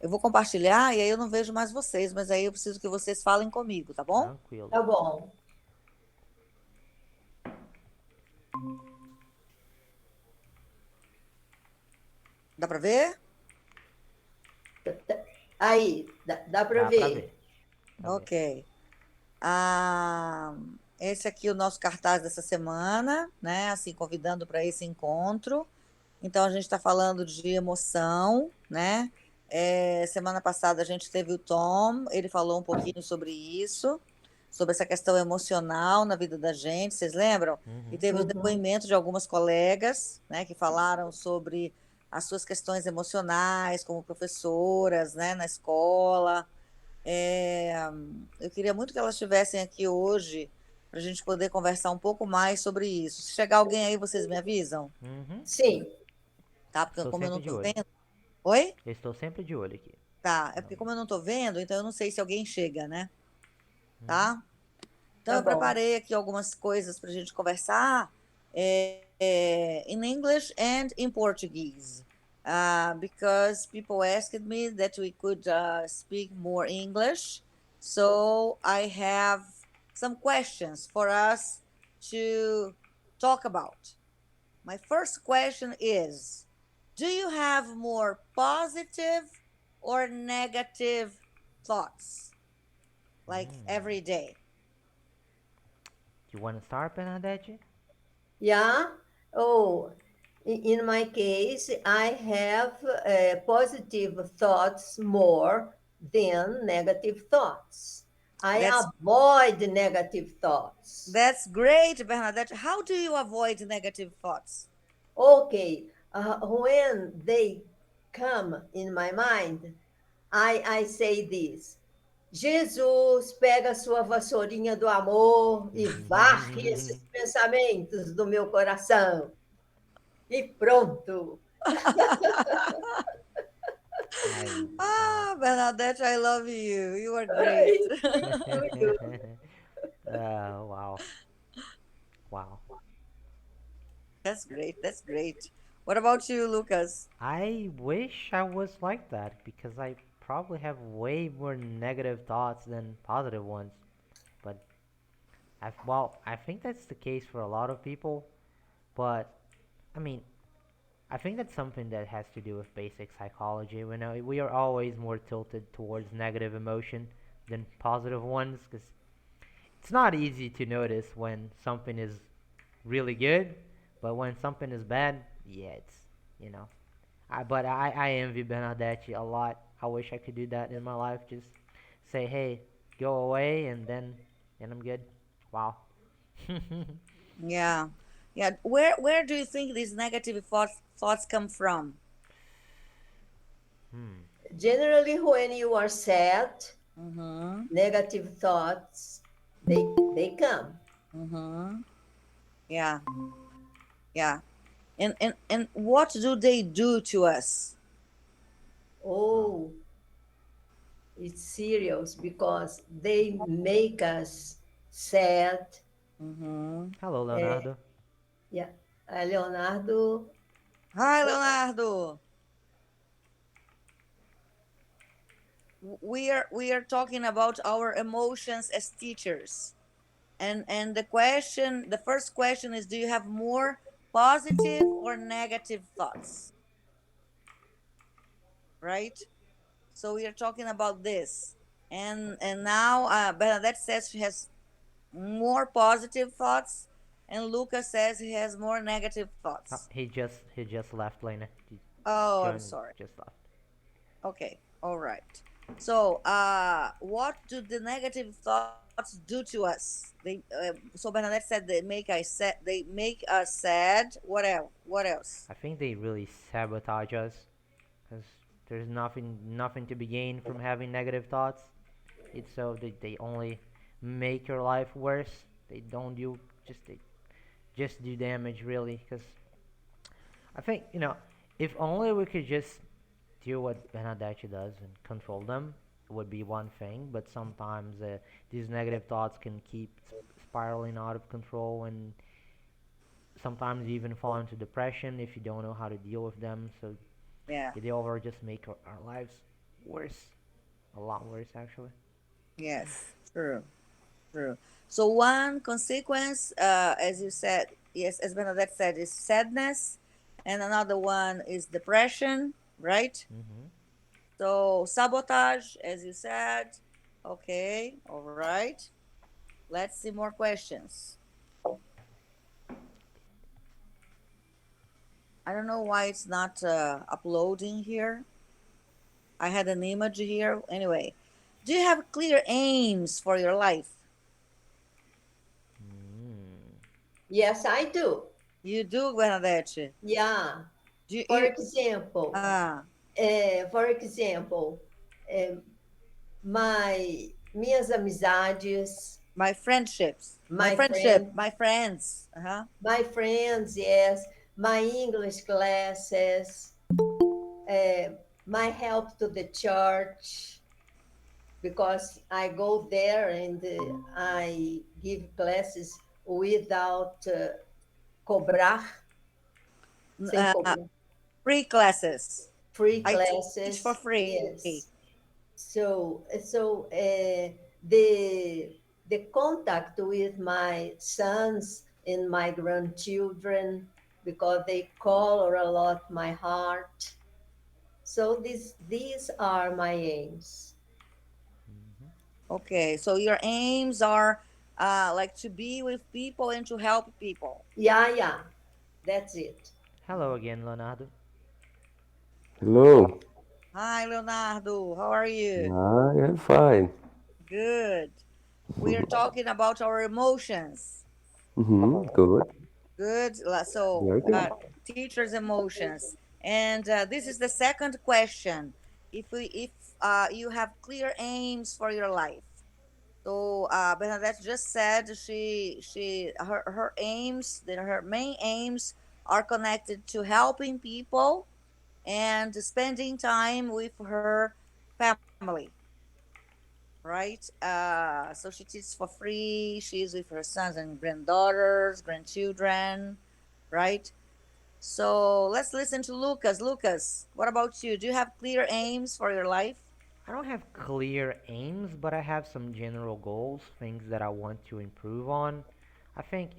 Eu vou compartilhar e aí eu não vejo mais vocês, mas aí eu preciso que vocês falem comigo, tá bom? Tranquilo. Tá bom. Dá para ver? Aí, dá para Dá pra ver. ver. Pra ver. Ok. Ah, esse aqui é o nosso cartaz dessa semana, né? Assim, convidando para esse encontro. Então, a gente está falando de emoção, né? Semana passada a gente teve o Tom, ele falou um pouquinho sobre isso, sobre essa questão emocional na vida da gente, vocês lembram? E Uhum. teve os Uhum. depoimentos de algumas colegas, né, que falaram sobre as suas questões emocionais como professoras, né, na escola. É, eu queria muito que elas estivessem aqui hoje para a gente poder conversar um pouco mais sobre isso. Se chegar alguém aí, vocês me avisam, Uhum. Sim, tá? Porque Estou como eu não sempre de estou olho. vendo. Oi? Eu estou sempre de olho aqui. Tá, é Não. porque como eu não estou vendo, então eu não sei se alguém chega, né? Uhum. Tá? Então tá eu bom. preparei aqui algumas coisas para a gente conversar in English and in Portuguese. Because people asked me that we could speak more English. So I have some questions for us to talk about. My first question is, do you have more positive or negative thoughts like every Mm. day? You want to start, Bernadette? Yeah. Oh, in my case, I have positive thoughts more than negative thoughts. I That's avoid negative thoughts. that's great, Bernadette. How do you avoid negative thoughts? Okay, when they come in my mind, I say this. Jesus, pega sua vassourinha do amor e varre esses pensamentos do meu coração. E pronto. I wow. Ah, Bernadette, I love you. You are great. Wow. Wow. That's great. That's great. What about you, Lucas? I wish I was like that because I probably have way more negative thoughts than positive ones. But I think that's the case for a lot of people. But I mean, I think that's something that has to do with basic psychology. We know we are always more tilted towards negative emotion than positive ones because it's not easy to notice when something is really good, but when something is bad, yeah, it's you know. But I envy Bernadette a lot. I wish I could do that in my life. Just say, hey, go away, and then I'm good. Wow. Yeah. Yeah. Where do you think these negative thoughts come from? Hmm. Generally, when you are sad, Mm-hmm. negative thoughts, they come. Mm-hmm. Yeah. Yeah. And what do they do to us? Wow. Oh, it's serious because they make us sad. Mm-hmm. Hello, É, Leonardo. yeah. Leonardo, Hi, Leonardo. We are talking about our emotions as teachers. And the first question is, do you have more positive or negative thoughts? Right? So we are talking about this. And now Bernadette says she has more positive thoughts, and Lucas says he has more negative Oh, thoughts. he just left, Lena. He Oh, I'm joined, sorry. just left. Okay, all right. So, what do the negative thoughts do to us? So Bernadette said they make us sad. They make us sad. What else? What else? I think they really sabotage us because there's nothing to be gained from having negative thoughts. It's so they only make your life worse. They don't do they just do damage really. Because I think if only we could just do what Benadachi does and control them, it would be one thing. But sometimes these negative thoughts can keep spiraling out of control, and sometimes you even fall into depression if you don't know how to deal with them. So Yeah, they overall just make our lives Worse, a lot worse actually. Yes, true, true. So one consequence, as you said, yes, as Bernadette said, is sadness, and another one is depression, right? Mm-hmm. So sabotage, as you said. Okay, all right. Let's see more questions. I don't know why it's not uploading here. I had an image here. Anyway, do you have clear aims for your life? Mm. Yes, I do. You do, Bernadette. Yeah. Do you, For example, ah, for example, eh, minhas amizades, my friendships, my friend, my friends. Uh-huh. my friends, yes, my English classes, uh, my help to the church, because I go there and I give classes without cobrar, sem Uh, cobrar, free classes. free I teach for classes, free. yes. So the contact with my sons and my grandchildren, because they color a lot my heart. So these are my aims. Mm-hmm. Okay, so your aims are like to be with people and to help people. Yeah, yeah, that's it. Hello again, Leonardo. Hello. Hi, Leonardo. How are you? I am fine. Good. We are talking about our emotions. Good. Good. So, Very good. teachers' emotions, and this is the second question. If you have clear aims for your life, so Bernadette just said her aims, her main aims are connected to helping people and spending time with her family, right? So she teaches for free. She's with her sons and granddaughters, grandchildren, right? So let's listen to Lucas. Lucas, what about you? Do you have clear aims for your life? I don't have clear aims, but I have some general goals, things that I want to improve on. I think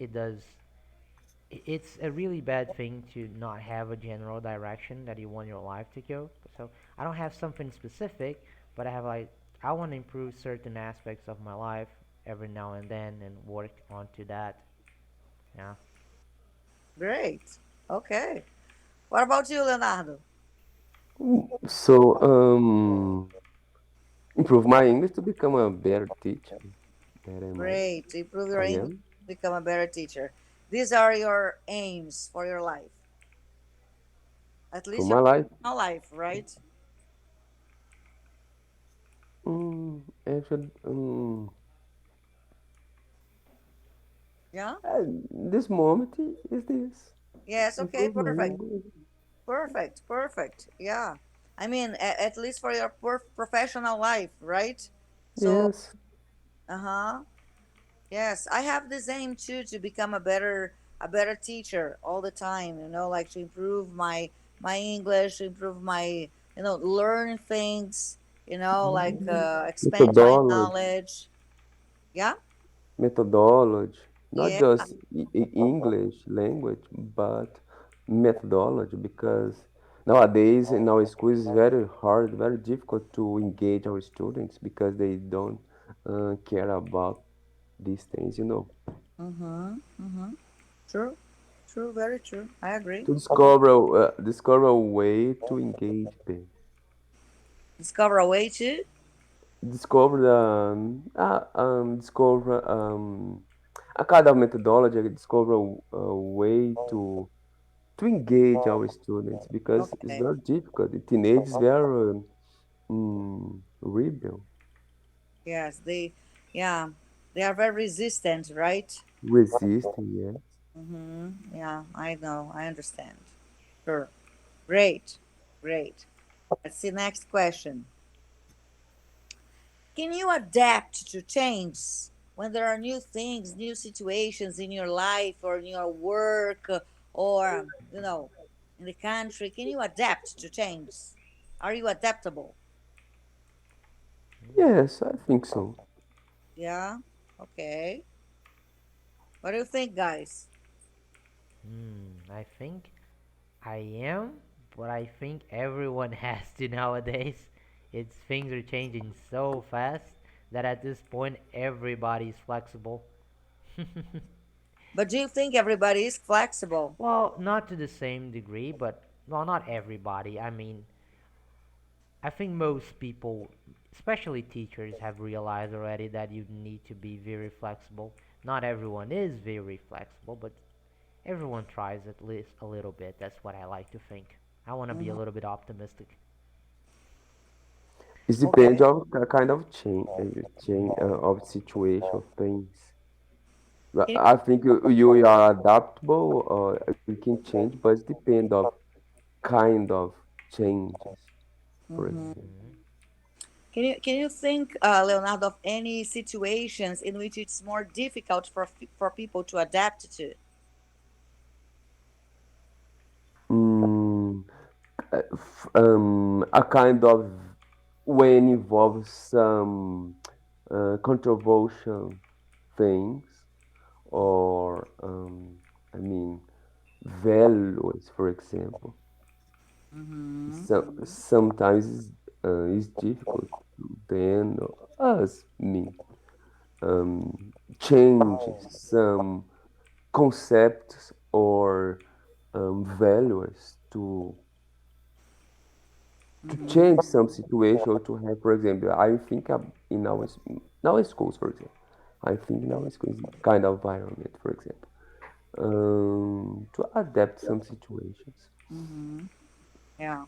it's a really bad thing to not have a general direction that you want your life to go. So I don't have something specific, but I have like I want to improve certain aspects of my life every now and then and work onto that. Yeah. Great. Okay. What about you, Leonardo? So, improve my English to become a better teacher. That am I. Great. To improve your I English, am become a better teacher. These are your aims for your life, at for least your my life. professional life, right? Actually, Yeah. this moment is this. Yes. Okay. Improve my Perfect. English. Perfect. Perfect. Yeah. I mean, at least for your professional life, right? So, Yes. uh huh. Yes, I have this aim too to become a better teacher all the time. You know, like to improve my English, to improve my learn things. You know, like expand my Methodology. knowledge. Yeah. Methodology. Not Yeah. just English language, but methodology, because nowadays in our schools it's very hard, very difficult to engage our students because they don't care about these things, you know. Mm-hmm. Mm-hmm. True. True. Very true. I agree. To discover a way to engage them. Discover a way to. Discover a kind of methodology, discover a way to engage our students because it's Okay. very difficult. The teenage is very rebel, Yes. Yeah, they are very resistant, right? resisting. Yes. Mm-hmm. Yeah. I know. I understand. Sure. Great. Great. Let's see next question. Can you adapt to change when there are new things, new situations in your life or in your work or in the country? Can you adapt to change? Are you adaptable? Yes, I think so. Yeah. Okay. What do you think, guys? I think I am, but I think everyone has to nowadays. It's things are changing so fast that at this point everybody's flexible. But do you think everybody is flexible? Well, not to the same degree, but well, not everybody. I mean, I think most people, especially teachers, have realized already that you need to be very flexible. Not everyone is very flexible, but everyone tries at least a little bit. That's what I like to think. I want to be a Hmm. little bit optimistic. It depends Okay. on the kind of change of situation of things. But Can I think you are adaptable or you can change, but it depends of kind of changes, for you, example. can you think, Leonardo, of any situations in which it's more difficult for people to adapt to? Mm, a kind of when involves some controversial things or I mean values, for example. Mm-hmm. Sometimes it's difficult to then us me change some concepts or values to Mm-hmm. change some situation or to have, for example, I think in our schools, for example, I think in our schools kind of environment, for example, to adapt some situations. Mm-hmm. Yeah.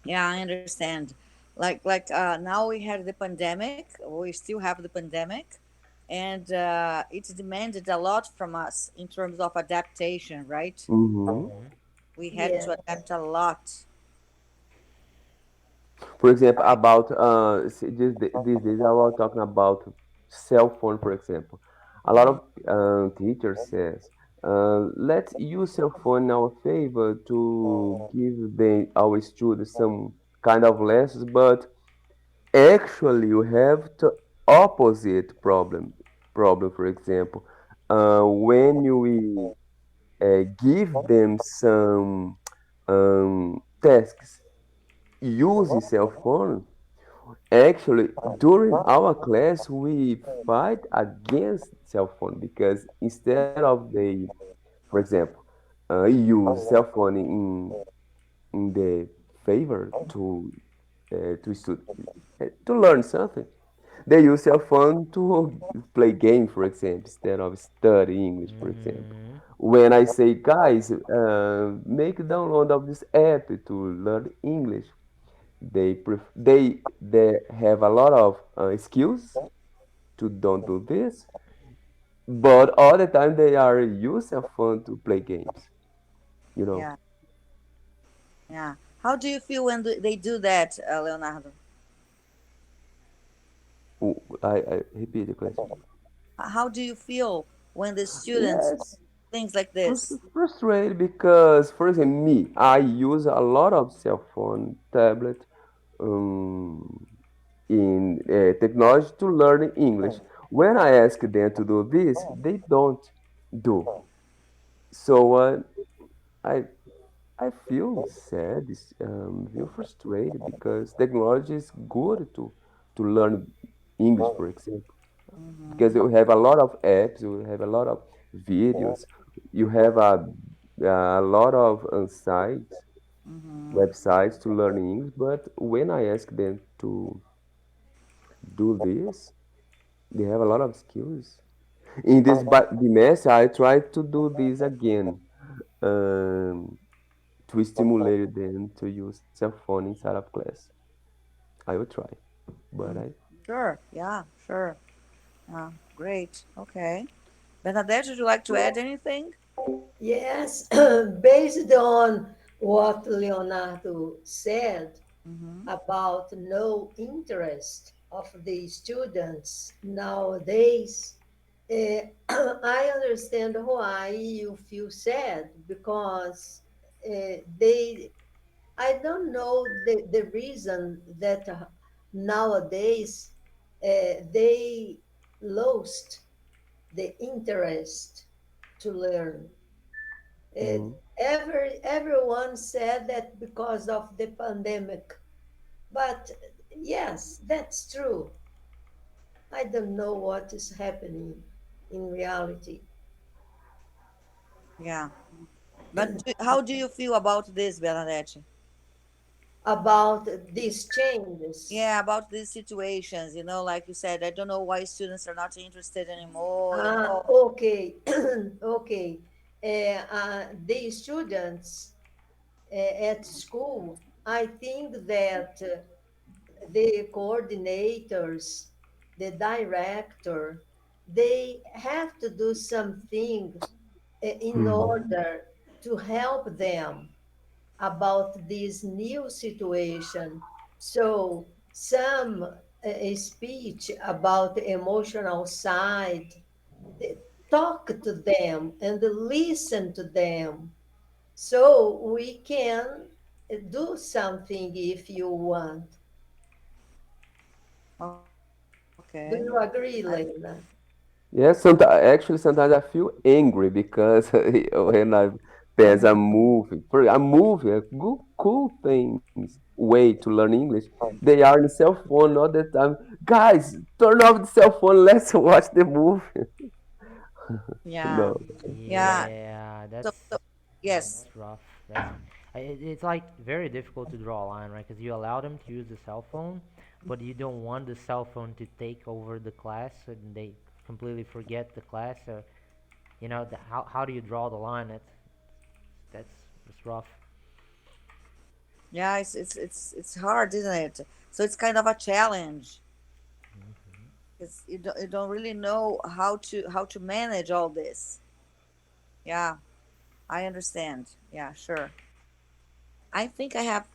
Yeah, I understand. Now we had the pandemic. We still have the pandemic, and it's demanded a lot from us in terms of adaptation. Right? Hmm. Hmm. We had to Yes. adapt a lot. For example, Right? about these days, I was talking about cell phone, for example. A lot Mm-hmm. of teachers says, let's use cell phone in our favor to give our students some kind of lessons, but actually you have the opposite problem. For example, when we give them some tasks using cell phone. Actually, during our class, we fight against cell phone because instead of they, for example, use cell phone in the favor to learn something, they use cell phone to play game, for example, instead of study English, for example. Hmm. When I say, guys, make download of this app to learn English, they have a lot of skills to don't do this, but all the time they are use a phone to play games. You know, Yeah. Yeah. How do you feel when they do that, Leonardo? I repeat the question. How do you feel when the students Yes, things like this? frustrated because, for example, me, I use a lot of cell phone, tablet, um, in technology to learn English. When I ask them to do this, they don't do. So I I feel sad, feel frustrated because technology is good to learn English, for example, because Mm-hmm. you have a lot of apps, you have a lot of videos, you have a lot of sites, Mm-hmm. websites to learn English. But when I ask them to do this, they have a lot of skills. In this bimestre, I tried to do this again. Um, to stimulate them to use cell phone inside of class. I will try, but Mm. I Sure. Yeah. Sure. Great. Okay. Bernadette, would you like to add anything? Yes, based on what Leonardo said Mm-hmm. about no interest of the students nowadays, I understand why you feel sad because they, I don't know the reason that nowadays they lost the interest to learn. Mm. Everyone said that because of the pandemic, but yes, that's true. I don't know what is happening in reality Yeah. But how do you feel about this, Bernadette? about these changes. Yeah, about these situations, like you said, I don't know why students are not interested anymore, Okay, okay. The students at school, I think that the coordinators, the director, they have to do something in Mhm. order to help them about this new situation. So, some speech about the emotional side, talk to them and listen to them so we can do something if you want. okay. Do you agree, I Lena? Yes, actually, sometimes I feel angry because when I there's a movie, for a movie, a good, cool things way to learn English, they are in the cell phone all the time. Guys, turn off the cell phone. Let's watch the movie. Yeah. No. Yeah. Yeah, So, yes. that's rough. It's like very difficult to draw a line, right? Because you allow them to use the cell phone, but you don't want the cell phone to take over the class and they completely forget the class. So how do you draw the line? That's that's rough. Yeah, it's hard, isn't it? So it's kind of a challenge. Because you don't really know how to manage all this. Yeah, I understand. Yeah, sure. I think I have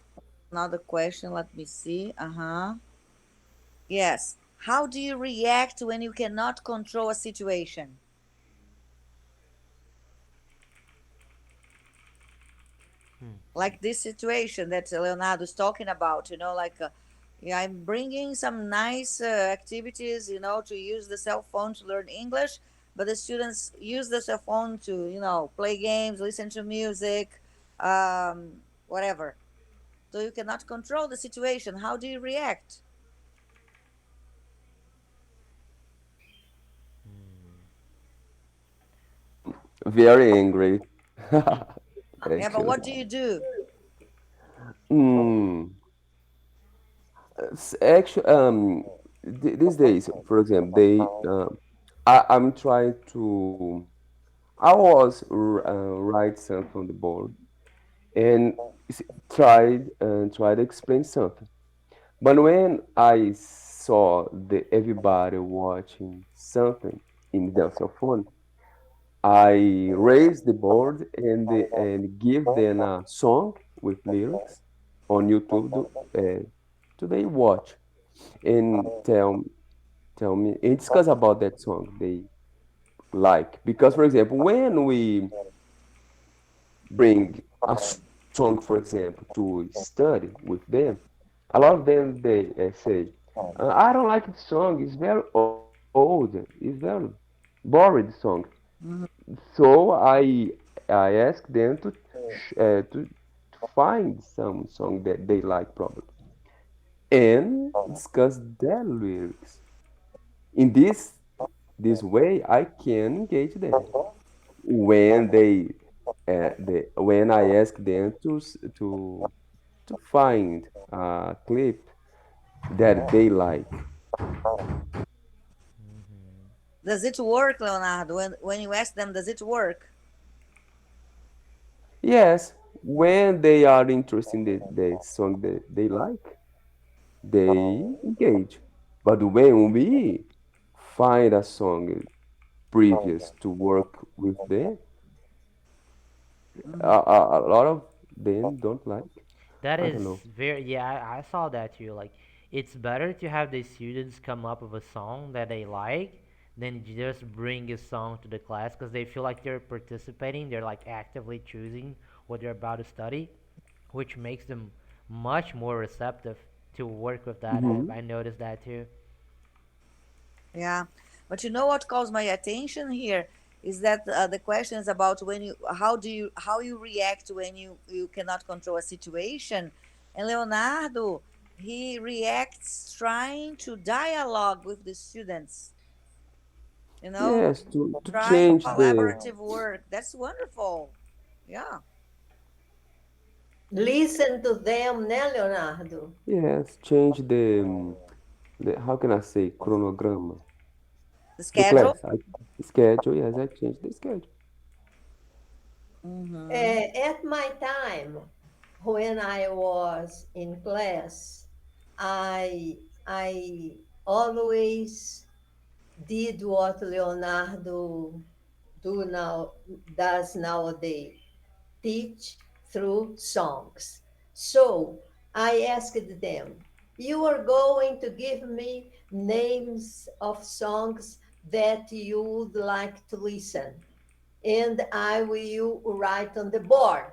another question. Let me see. Uh-huh. Yes. How do you react when you cannot control a situation? Hmm. Like this situation that Leonardo is talking about, like yeah, I'm bringing some nice activities, to use the cell phone to learn English, but the students use the cell phone to, play games, listen to music, whatever. So you cannot control the situation. How do you react? Very angry. Yeah, but Actually. what do you do? Mm. Actually, these days, for example, I'm trying to. I was write something on the board and try to explain something. But when I saw everybody watching something in their cell phone, I raised the board and give them a song with lyrics on YouTube to they watch and tell me and discuss about that song they like. Because, for example, when we bring a song, for example, to study with them, a lot of them they say, "I don't like the song. It's very old. It's very boring song." Mhm. So I ask them to find some song that they like probably and discuss their lyrics. In this way, I can engage them when when I ask them to find a clip that they like. Does it work, Leonardo? When you ask them, does it work? Yes, when they are interested in the song that they like, they engage. But when we find a song previous to work with them, Mhm. a lot of them don't like. That I is don't know. very, yeah, I saw that too. Like, it's better to have the students come up with a song that they like than just bring a song to the class because they feel like they're participating, they're like actively choosing what they're about to study, which makes them much more receptive. to work with that. I Hmm. noticed that too. Yeah, but you know what calls my attention here is that the question is about when you how you react when you cannot control a situation, and Leonardo, he reacts trying to dialogue with the students, you know, Yes, to try change the, collaborative work. That's wonderful. Yeah, Listen to them, né, Leonardo? yes, change the, how can I say, chronograma, the the schedule. class, schedule. Yes, I changed the schedule. Mm-hmm. At my time, when I was in class, I always did what Leonardo do now does nowadays, teach through songs. So I asked them, you are going to give me names of songs that you would like to listen, and I will write on the board.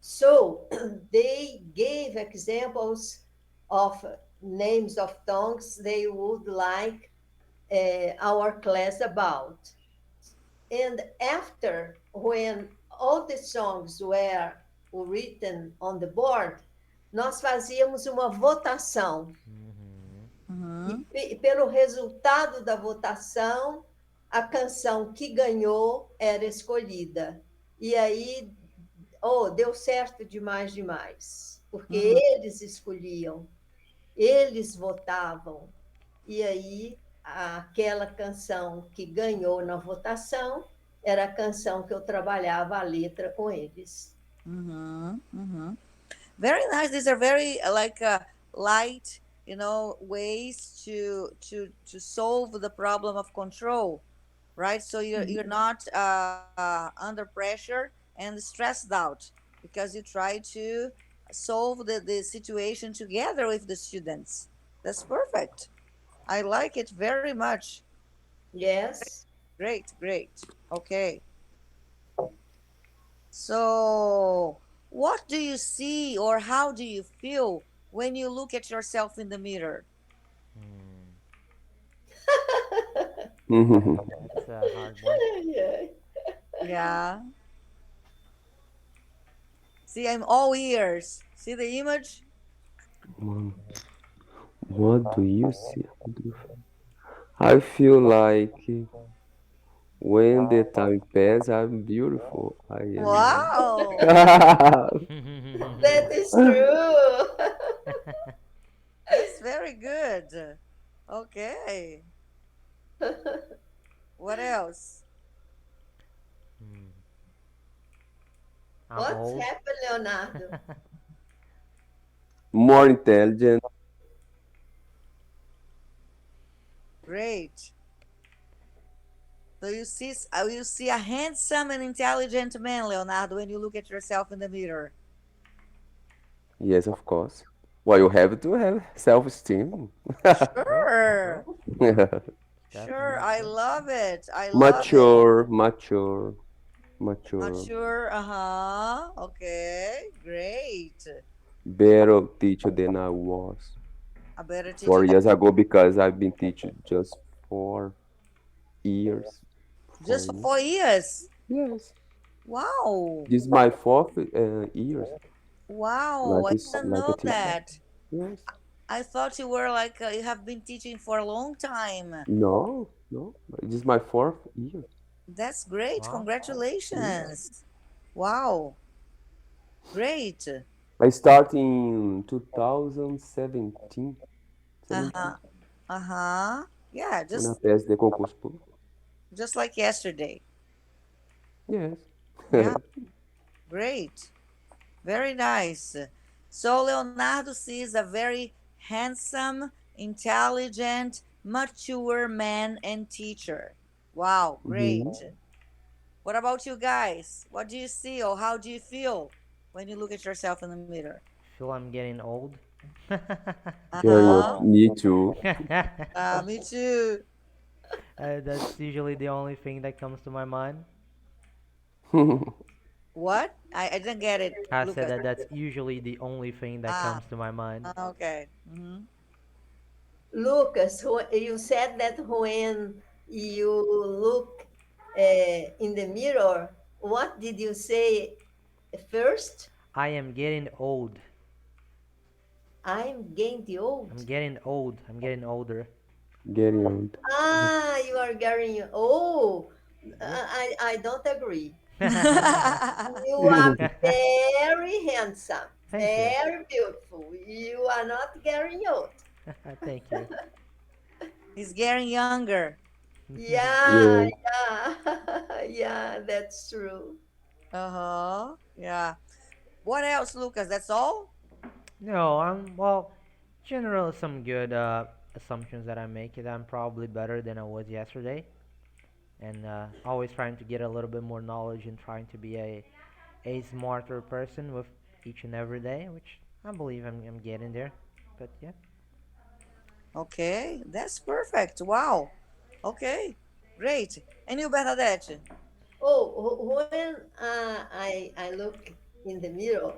So they gave examples of names of songs they would like our class about. And after, when all the songs were written on the board, nós fazíamos uma votação. Hmm. E Mm-hmm. pelo resultado da votação, a canção que ganhou era escolhida. E aí, oh, deu certo demais, demais. Porque Mm-hmm. eles escolhiam, eles votavam. E aí, aquela canção que ganhou na votação era a canção que eu trabalhava a letra com eles. Mm-hmm. Mm-hmm. Very nice. These are very light, ways to solve the problem of control, right? So you're not under pressure and stressed out because you try to solve the situation together with the students. That's perfect. I like it very much. Yes. Great, great. Okay. So, what do you see or how do you feel when you look at yourself in the mirror? Hmm. Mhm. That's a hard one. Yeah. Yeah. See, I'm all ears. See the image? Mano, what do you see? I feel like when the time passes, I'm beautiful. I am. Wow. That is true. That's very good. Okay. What else? Hmm. I'm What's old. happened, Leonardo? More intelligent. Great. So you see a handsome and intelligent man, Leonardo, when you look at yourself in the mirror. Yes, of course. Well, you have to have self-esteem. True, true. Sure. Sure. Definitely I true. love it. I love it. Mature, mature, mature. Mature. Uh-huh. Okay. Great. Better teacher than I was A better teacher 4 years ago because I've been teaching just 4 years. just four for years. 4 years. Yes. Wow. This is my fourth years, Wow. I didn't like a know teacher. that. Yes. I thought you were you have been teaching for a long time. No, no. This is my fourth year. That's great. Wow. Yes. Congratulations. Wow. Great. I start in 2017, Uh-huh. 17, Uh-huh. Yeah, when I just passed the concurso público. just like yesterday. Yes. Yeah, great. Very nice. So Leonardo sees a very handsome, intelligent, mature man and teacher. Wow, Mhm. great. What about you guys? What do you see or how do you feel when you look at yourself in the mirror? Feel I'm getting old. Yeah, Uh-huh. me too. Me too. That's usually the only thing that comes to my mind. What? I didn't get it, I said Lucas. that that's usually the only thing that Ah, comes to my mind. okay. Mm-hmm. Lucas, you said that when you look in the mirror, what did you say first? I am getting old. I'm getting I'm old. getting old. I'm getting older. Getting old. Ah, you are getting old. Yep. I don't agree. You are very handsome, Thank you. very beautiful. You are not getting old. Thank you. He's getting younger. Yeah, Yeah. yeah, yeah, that's true. Uh-huh. Yeah. What else, Lucas? That's all? No, well, general some good assumptions that I make is I'm probably better than I was yesterday, and always trying to get a little bit more knowledge and trying to be a smarter person with each and every day, which I believe I'm getting there. But yeah, Okay, that's perfect. Wow. Okay, great. And you, Bernadette? Oh, when I look in the mirror,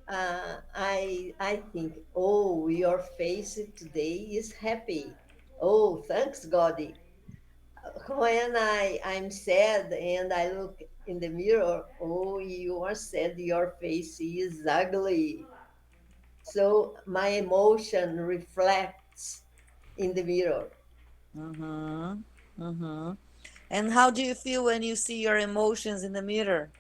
I think, oh, your face today is happy. Oh, thanks, God. When I'm sad and I look in the mirror, oh, you are sad. Your face is ugly. So my emotion reflects in the mirror. Mm-hmm. Mm-hmm. And how do you feel when you see your emotions in the mirror?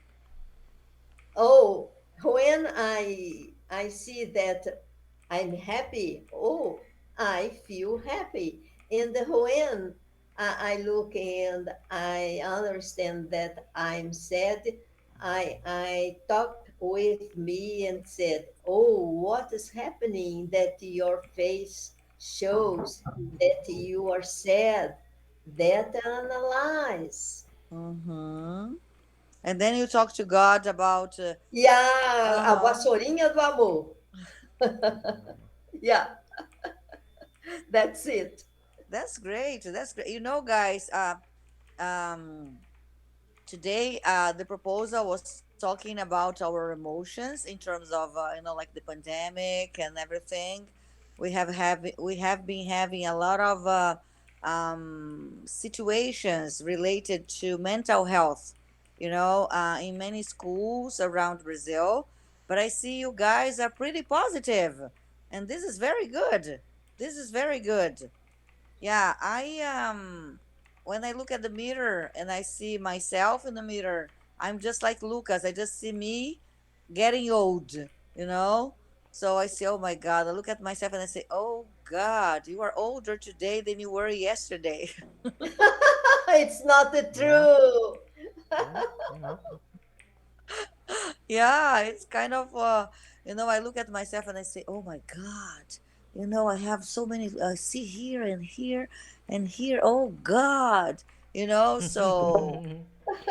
Oh, when I see that I'm happy, oh, I feel happy. And when I look and I understand that I'm sad, I talk with me and said, "Oh, what is happening that your face shows that you are sad?" That analyze. Mm-hmm. And then you talk to God about, Yeah, a uh-huh. vassourinha do amor. Yeah, that's it. That's great. That's great. You know, guys, um, today the proposal was talking about our emotions in terms of like the pandemic and everything. We have been having a lot of situations related to mental health, in many schools around Brazil. But I see you guys are pretty positive, and this is very good. This is very good. Yeah, I when I look at the mirror and I see myself in the mirror, I'm just like Lucas. I just see me getting old, you know? So I say, "Oh my God." I look at myself and I say, "Oh God, you are older today than you were yesterday." It's not the yeah, true. well, you know, Yeah, it's kind of I look at myself and I say, "Oh my God, I have so many see here and here and here. Oh God." So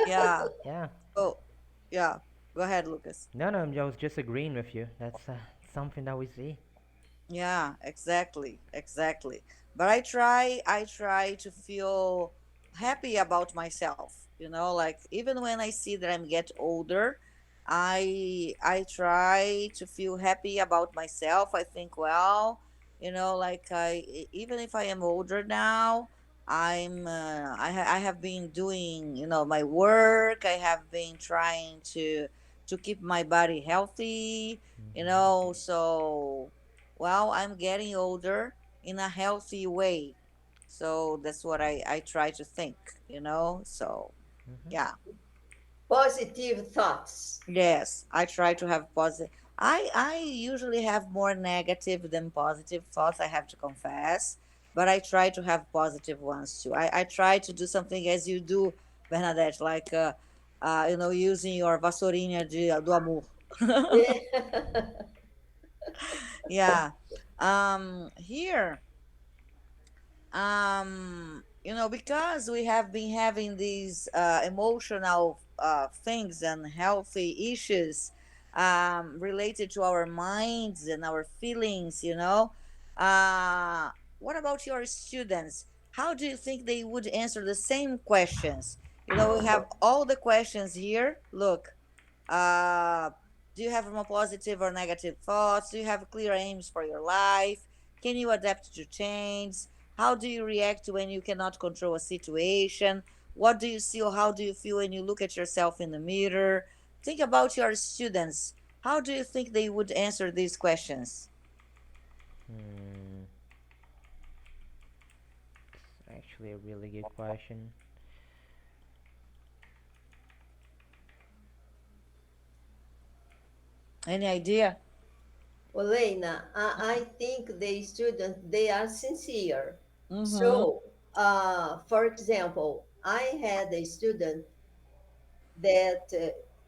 yeah. yeah. Oh, yeah. Go ahead, Lucas. No, no, I was just agreeing with you. That's something that we see. Yeah, exactly, exactly. But I try to feel happy about myself, like even when I see that I'm get older, I try to feel happy about myself. I think, well, like even if I am older now, I have been doing, my work. I have been trying to keep my body healthy, so well, I'm getting older in a healthy way. So that's what I try to think, So, Hmm. yeah. Positive thoughts. Yes, I try to have positive. I usually have more negative than positive thoughts, I have to confess, but I try to have positive ones too. I try to do something as you do, Bernadette, like using your vassourinha do amor. Yeah. Here, because we have been having these emotional things and healthy issues related to our minds and our feelings. uh, what about your students? How do you think they would answer the same questions? We have all the questions here. Look, Uh, do you have more positive or negative thoughts? Do you have clear aims for your life? Can you adapt to change? How do you react when you cannot control a situation? What do you see or how do you feel when you look at yourself in the mirror? Think about your students. How do you think they would answer these questions? Hmm, it's actually a really good question. Any idea? Well, Lena, I think the students, they are sincere. Mm-hmm. So, for example, I had a student that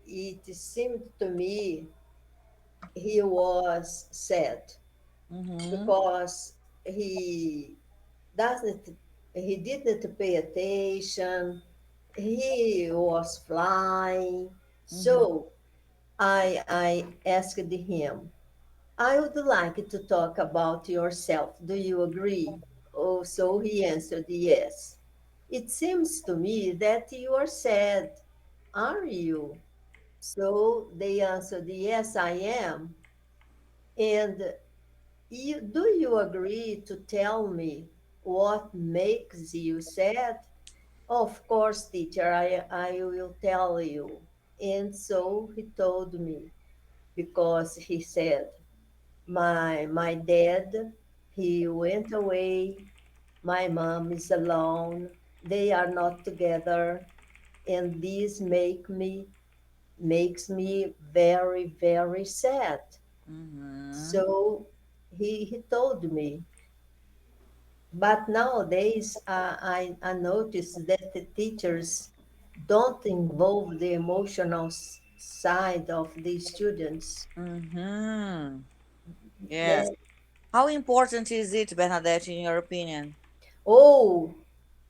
it seemed to me he was sad Mm-hmm. because doesn't he didn't pay attention. He was flying. Mm-hmm. So I asked him, I would like to talk about yourself. Do you agree? Oh, so he answered yes. It seems to me that you are sad. Are you? So they answered, yes, I am. And do you agree to tell me what makes you sad? Of course, teacher, I will tell you. And so he told me because he said, my dad, he went away. My mom is alone. They are not together. And this makes me very, very sad. Mm-hmm. So he told me. But nowadays, I notice that the teachers don't involve the emotional side of the students. Mm-hmm. Yes. They, How important is it, Bernadette, in your opinion? oh,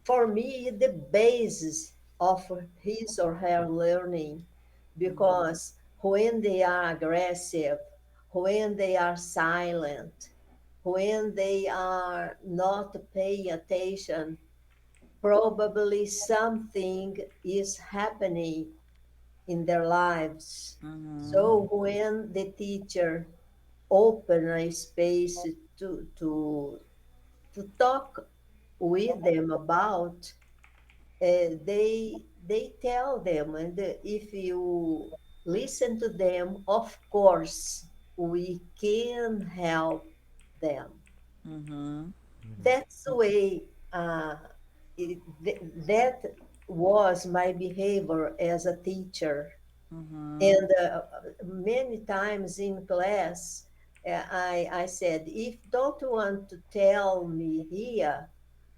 for me, the basis of his or her learning, because when they are aggressive, when they are silent, when they are not paying attention, probably something is happening in their lives. Mm-hmm. So when the teacher open a space to talk with them about, they tell them, and if you listen to them, of course we can help them. Mm-hmm. Hmm. That's the way that was my behavior as a teacher. Mm-hmm. And many times in class, I said, if don't want to tell me here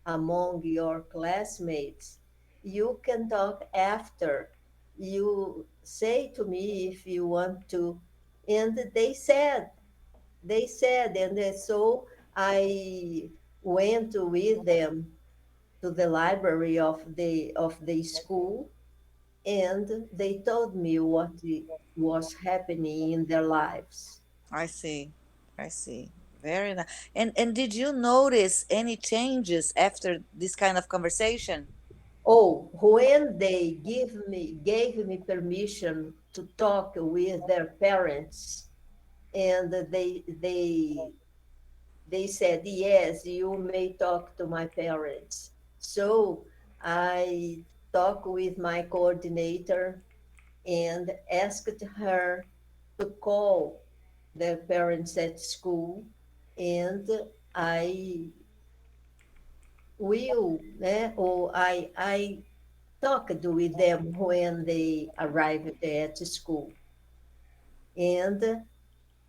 among your classmates, you can talk after. You say to me if you want to. And they said, and so I went with them to the library of the school, and they told me what was happening in their lives. I see. I see. Very nice. And did you notice any changes after this kind of conversation? Oh, when they gave me permission to talk with their parents, and they said, yes, you may talk to my parents. So I talked with my coordinator and asked her to call their parents at school, and I or I talked with them when they arrived at school, and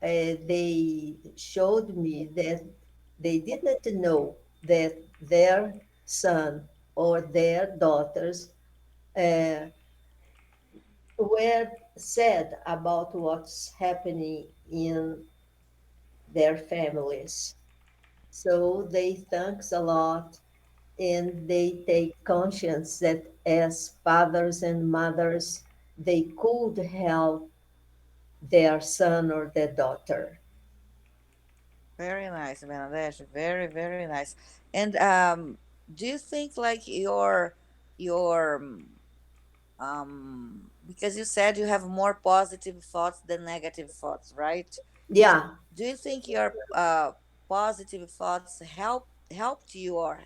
they showed me that they didn't know that their son or their daughters uh, were sad about what's happening in their families. So they thanks a lot, and they take conscience that as fathers and mothers, they could help their son or their daughter. Very nice, Bangladesh. Very, very nice. And do you think like your Because you said you have more positive thoughts than negative thoughts, right? So, Yeah. do you think your positive thoughts helped you or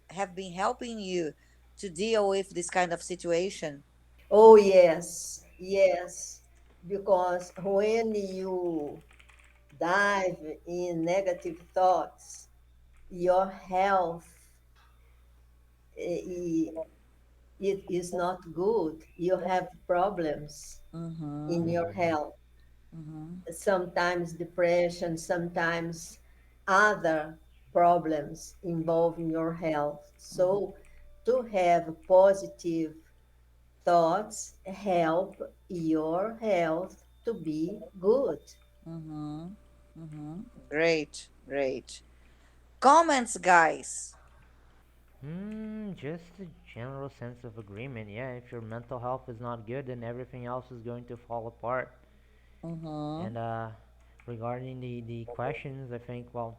have been helping you to deal with this kind of situation? Oh, yes. Yes. Because when you dive in negative thoughts, your health eh, it is not good. You have problems in Mm-hmm. your Mhm. health. Mm-hmm. Sometimes depression, sometimes other problems involving your health. Mm-hmm. So to have positive thoughts help your health to be good. Mm-hmm. Mm-hmm. Great, great. Comments, guys. Just a general sense of agreement. Yeah, if your mental health is not good, then everything else is going to fall apart. Mm-hmm. And regarding the questions, I think, well,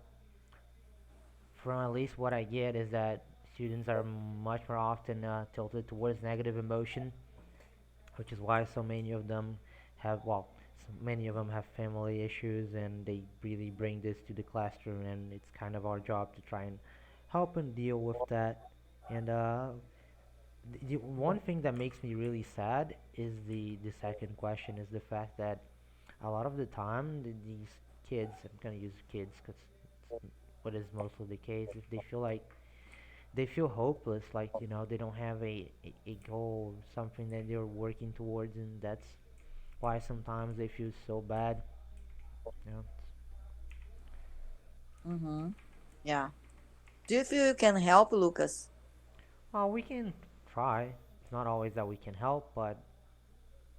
from at least what I get is that students are much more often tilted towards negative emotion, which is why so many of them have, well, so many of them have family issues, and they really bring this to the classroom, and it's kind of our job to try and help and deal with that. And the one thing that makes me really sad is the second question is the fact that a lot of the time these kids, I'm gonna use kids because what is mostly the case, if they feel like they feel hopeless, like they don't have a goal, something that they're working towards, and that's why sometimes they feel so bad. you know Mm-hmm. Yeah. Do you feel you can help, Lucas? well, we can try. It's not always that we can help, but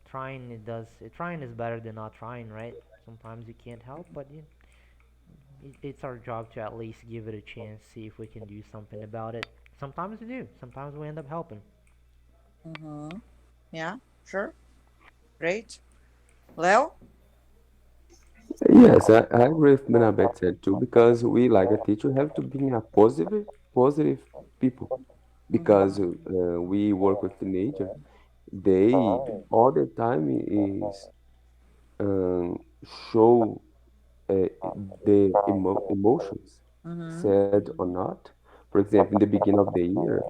trying is better than not trying, right? Sometimes you can't help, but it's our job to at least give it a chance, see if we can do something about it. Sometimes we do, sometimes we end up helping. Mm-hmm. Yeah, sure. Great. Leo? Yes, I agree with Benabet said too, because we, like a teacher, have to be a positive people. Because Mm-hmm. we work with teenagers, they all the time is um, show the emotions, Mm-hmm. sad or not. For example, in the beginning of the year,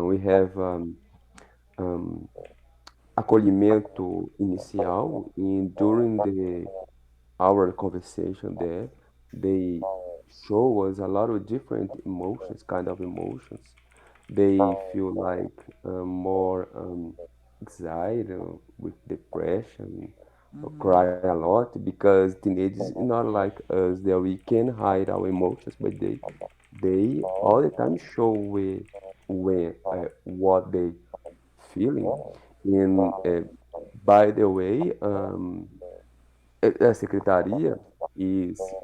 we have um, acolhimento inicial, and during the our conversation there, they show us a lot of different emotions, kind of emotions. They feel like more anxiety, with depression, or Mm-hmm. cry a lot because teenagers not like us that we can hide our emotions, but they all the time show when what they feeling. And by the way, a secretaria is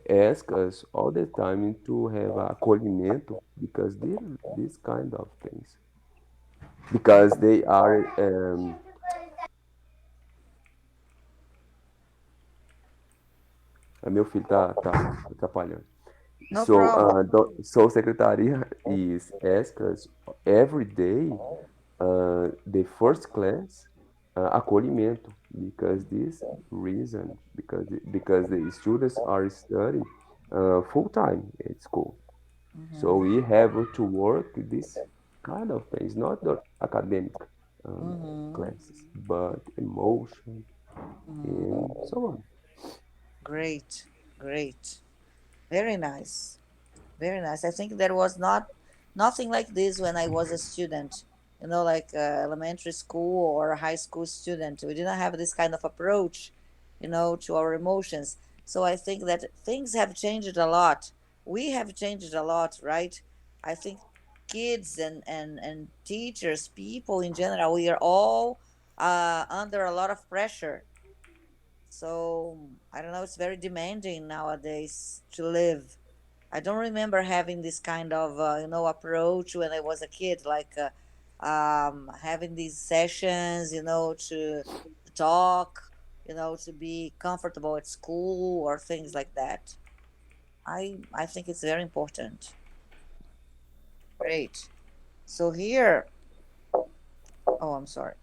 ask us all the time to have acolhimento because these kind of things, because they are meu filho tá atrapalhando. No So, problem. so secretaria is ask us every day, the first class, acolhimento, because this reason, because the students are studying full time at school. So Mm-hmm. we have to work this kind of things, not the academic Mm-hmm. classes, but emotion Mm-hmm. and so on. Great. Great. Very nice. Very nice. I think there was nothing like this when I was a student. Like elementary school or high school student. We didn't have this kind of approach, to our emotions. So I think that things have changed a lot. We have changed a lot, right? I think kids and teachers, people in general, we are all under a lot of pressure. So I don't know. It's very demanding nowadays to live. I don't remember having this kind of approach when I was a kid, like having these sessions, to talk, to be comfortable at school or things like that. I think it's very important. Great. So here Oh, I'm sorry.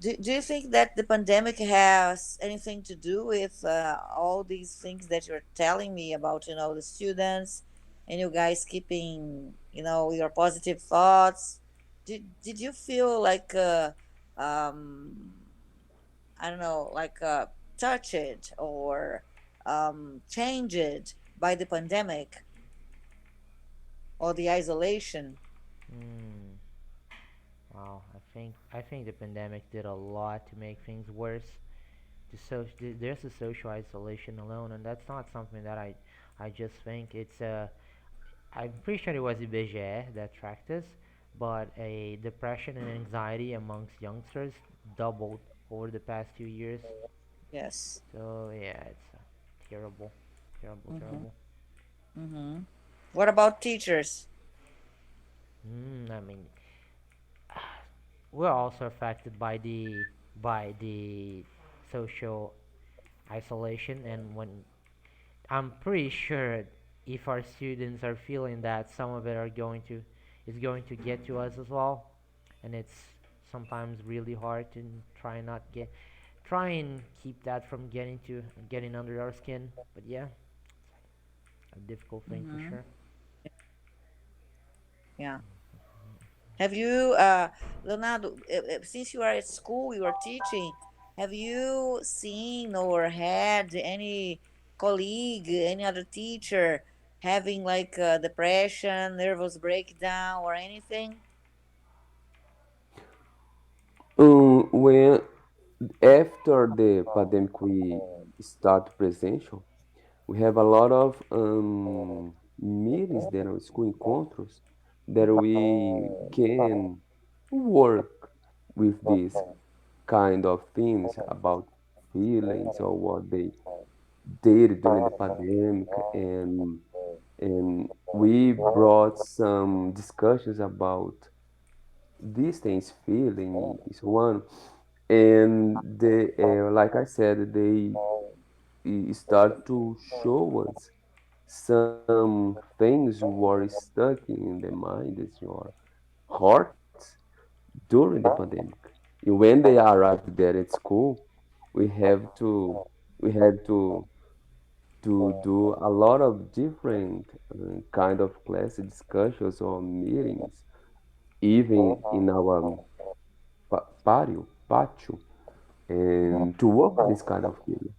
Do you think that the pandemic has anything to do with all these things that you're telling me about, the students and you guys keeping, your positive thoughts? Did you feel like, um, I don't know, like touched or changed by the pandemic or the isolation? Hmm. Wow. I think the pandemic did a lot to make things worse. There's a social isolation alone, and that's not something that I just think. I'm pretty sure it was IBGE that tracked this, but a depression and anxiety amongst youngsters doubled over the past 2 years. Yes. So yeah, it's terrible, terrible, Mm-hmm. terrible. Mm-hmm. What about teachers? I mean, we're also affected by the social isolation, and when I'm pretty sure if our students are feeling that, some of it are going to is going to get to us as well, and it's sometimes really hard to try and keep that from getting under our skin. But yeah, a difficult thing for Mm-hmm. sure. Yeah. Have you, Leonardo, since you are at school, you are teaching, have you seen or had any colleague, any other teacher having like depression, nervous breakdown, or anything? When after the pandemic we start presential, we have a lot of meetings there, school encontros, that we can work with these kind of things about feelings or what they did during the pandemic, and we brought some discussions about these things, feeling is one, and they, like I said, they start to show us some things were stuck in the minds or hearts during the pandemic. And when they arrived there at school, we have to we had to do a lot of different kind of class discussions or meetings, even in our patio, and to work with this kind of feelings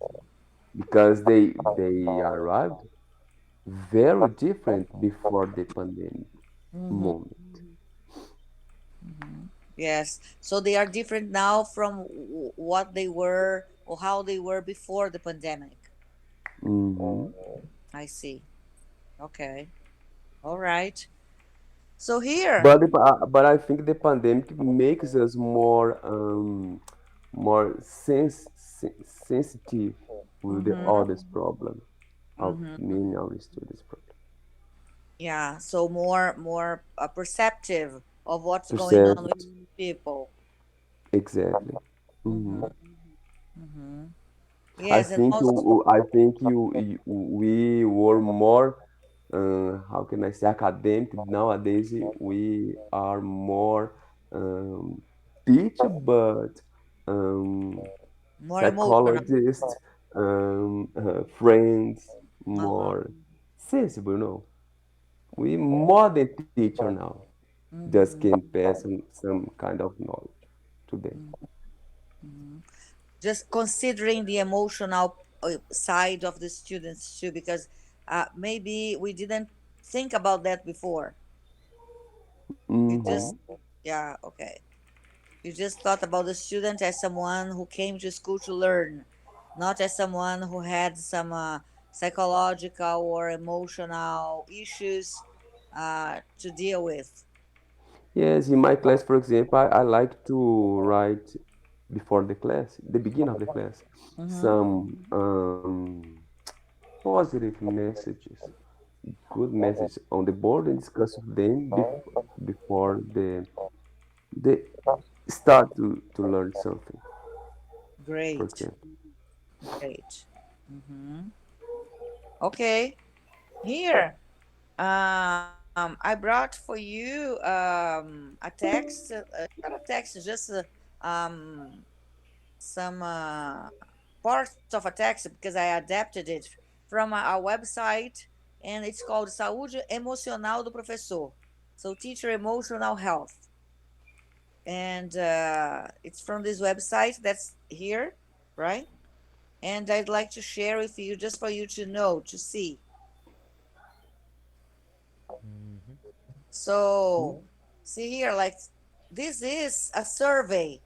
because they arrived very different before the pandemic Mm-hmm. moment. Mm-hmm. Yes. So they are different now from what they were or how they were before the pandemic. Hmm. I see. Okay. All right. So here. But I think the pandemic makes us more sensitive with the Mm-hmm. others problem of Mm-hmm. many our students problem. Yeah. So more perceptive of what's going on with Percept people. exactly. Mm-hmm. Hmm. Mm-hmm. Yes, and also. I think we were more how can I say academic. Nowadays we are more um, teacher, but um, More emotional. psychologists, friends, Uh-huh. more sensible. No, we more than teacher now. Just can Mm-hmm. pass some kind of knowledge to them. Mm-hmm. Just considering the emotional side of the students too, because maybe we didn't think about that before. You Hmm. just, yeah, okay. You just thought about the student as someone who came to school to learn, not as someone who had some psychological or emotional issues to deal with. Yes, in my class, for example, I like to write before the class, the beginning of the class, Mm-hmm. some positive messages, good message on the board and discuss with them before they start to learn something, for Great, example. great. Mm-hmm. Okay, here. I brought for you a text, not a text, just um, some parts of a text because I adapted it from a website, and it's called Saúde Emocional do Professor. So, teacher emotional health. And it's from this website that's here, right? And I'd like to share with you just for you to know, to see. Hmm. So, see here, like this is a survey.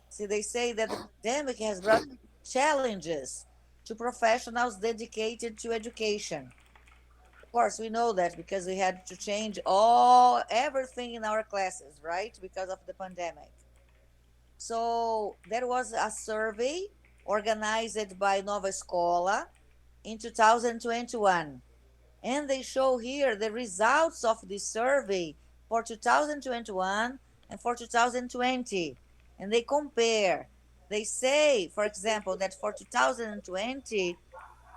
See, they say that the pandemic has brought challenges to professionals dedicated to education. Of course, we know that because we had to change all everything in our classes, right? Because of the pandemic. So there was a survey organized by Nova Escola in 2021. And they show here the results of this survey for 2021 and for 2020. And they compare. They say, for example, that for 2020,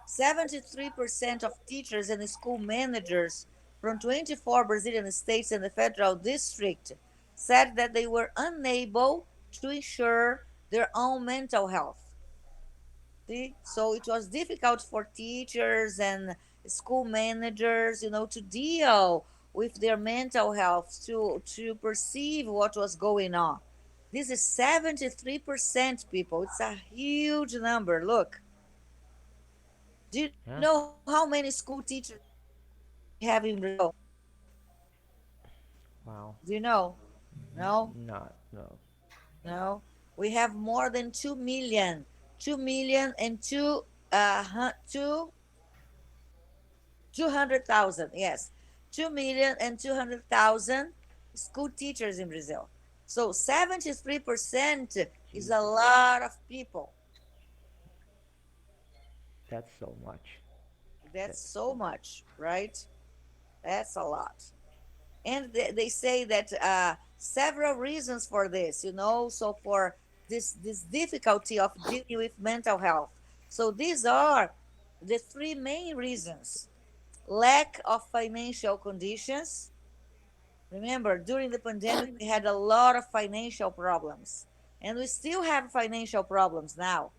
73% of teachers and school managers from 24 Brazilian states and the federal district said that they were unable to ensure their own mental health. See? So it was difficult for teachers and school managers, to deal with their mental health, to perceive what was going on. This is 73% people. It's a huge number. Look, do you know Yeah. how many school teachers we have in Brazil? Wow. Do you know? No? Not no. No? We have more than 2 million. 2 million and two 200,000, yes. 2,200,000 school teachers in Brazil. So 73% is a Jesus. lot of people. That's so much. That's That's so so much. much, right? That's a lot. And they say that several reasons for this, so for this difficulty of dealing with mental health. So these are the three main reasons: lack of financial conditions. Remember, during the pandemic, we had a lot of financial problems, and we still have financial problems now,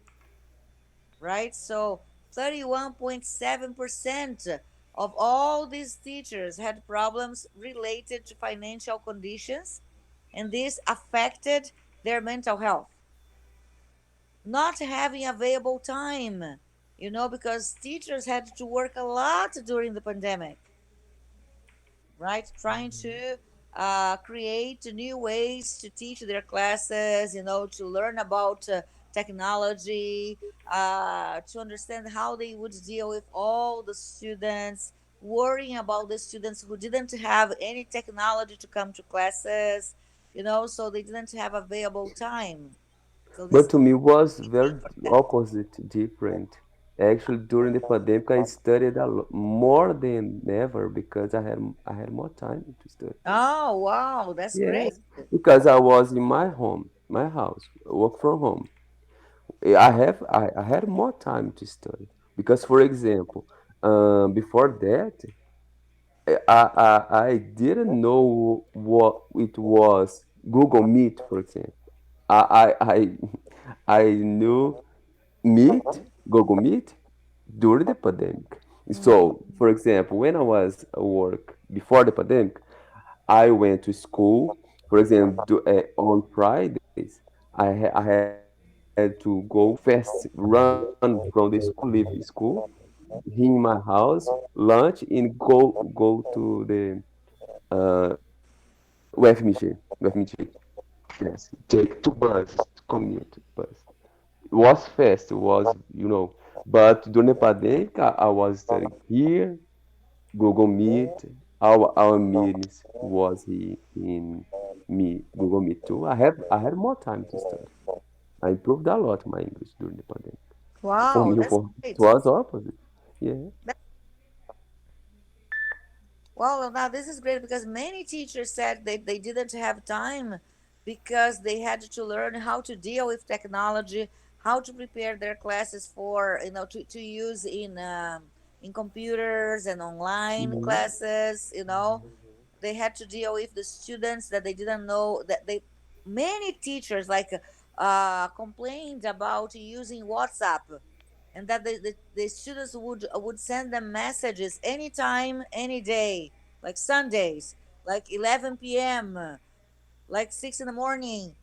right? So, 31.7% of all these teachers had problems related to financial conditions, and this affected their mental health. Not having available time, because teachers had to work a lot during the pandemic, right? Trying Hmm. to create new ways to teach their classes, to learn about technology, to understand how they would deal with all the students, worrying about the students who didn't have any technology to come to classes, so they didn't have available time. So this But is to me was very opposite, different. Actually, during the pandemic, I studied a lot more than ever because I had more time to study. oh wow, that's great. Yes, because I was in my home, my house, work from home. I had more time to study because, for example, before that, I didn't know what it was. Google Meet, for example. I I knew Meet, Google Meet during the pandemic. Mm. So, for example, when I was at work before the pandemic, I went to school. For example, on Fridays, I had to go fast, run from the school, leave school, in my house, lunch, and go to the uh, UFMG. Yes, take two buses, commute bus. It was fast, it was, but during the pandemic, I was studying here, Google Meet, our meetings was in Google Meet too. I had more time to study. I improved a lot my English during the pandemic. For Wow, me, that's it great. was opposite. Yeah. Well, now this is great because many teachers said they didn't have time because they had to learn how to deal with technology, how to prepare their classes for, to use in in computers and online Mhm. classes. They had to deal with the students that they didn't know that they many teachers like complained about using WhatsApp, and that the students would send them messages anytime, any day, like Sundays, like 11 p.m., like 6 in the morning,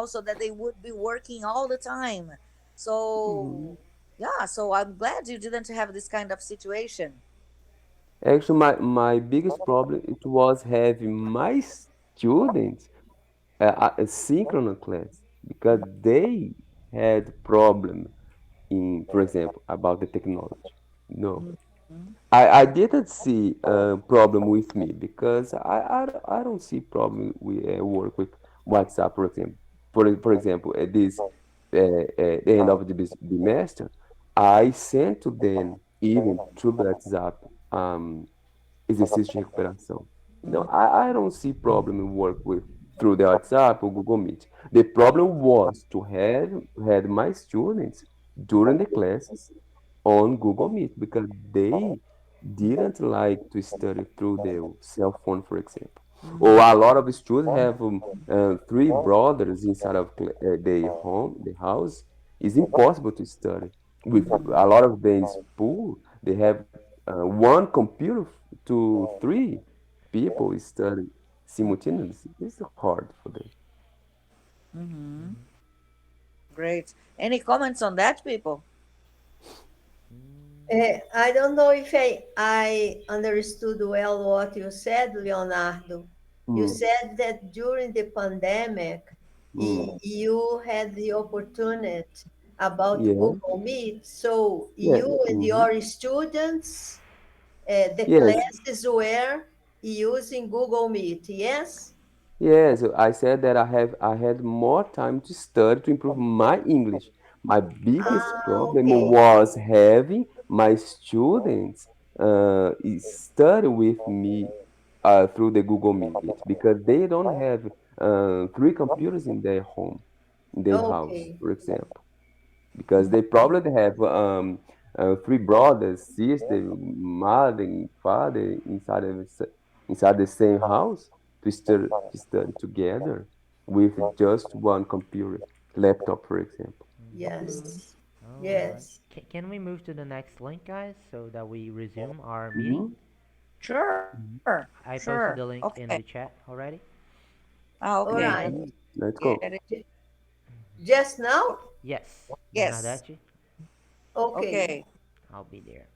so that they would be working all the time. Mhm. So yeah, so I'm glad you didn't have this kind of situation. Actually, my biggest problem it was having my students a synchronous class because they had problem in, for example, about the technology. No, Mhm. I didn't see a problem with me because I don't see problem with work with WhatsApp, for example. For example, at this the end of the semester, I sent to them even through the WhatsApp exercício de recuperação. Não, I don't see problem in work with through the WhatsApp or Google Meet. The problem was to have had my students during the classes on Google Meet because they didn't like to study through their cell phone, for example. Or Mhm. a lot of students have three brothers inside of their home, the house. It's impossible to study. With a lot of them is poor, they have one computer to three people study simultaneously. It's hard for them. Mhm. Mhm. Great. Any comments on that, people? Mm, I don't know if I understood well what you said, Leonardo. You Mm, said that during the pandemic, mm. you had the opportunity about Yeah, Google Meet. So yeah, you and mhm. your students, the Yes. classes were using Google Meet, yes? Yes, I said that I had more time to study to improve my English. My biggest Ah, problem okay. was having my students study with me through the Google Meet because they don't have three computers in their home, in their house, Okay. for example, because they probably have three brothers, sister, mother, and father inside the same house to study together with just one computer, laptop, for example. mhm. Yes. All right. Yes. Can we move to the next link, guys, so that we resume our meeting? Mhm, Sure, I sure. posted the Okay. link in the chat already. All Okay, let's right. mhm. Let's get go. it. Just now? Yes, Yes. Nadachi, Okay. Okay. I'll be there.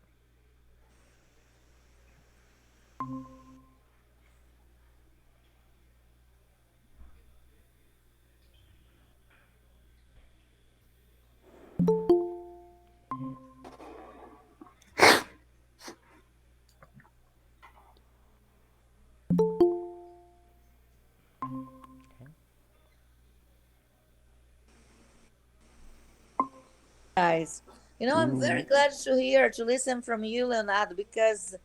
Okay. Guys, I'm very Mhm, glad to hear, to listen from you, Leonardo, because,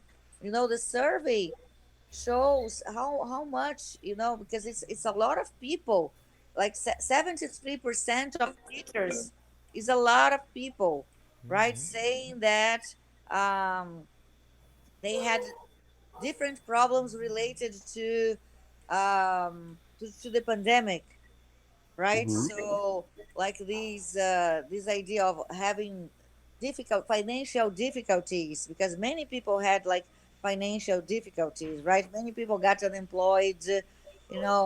the survey shows how much, because it's a lot of people, like 73% of teachers is a lot of people, right? Mhm. Saying that um, they had different problems related to the pandemic, right? mhm, So like this idea of having difficult financial difficulties, because many people had like financial difficulties, right? Many people got unemployed,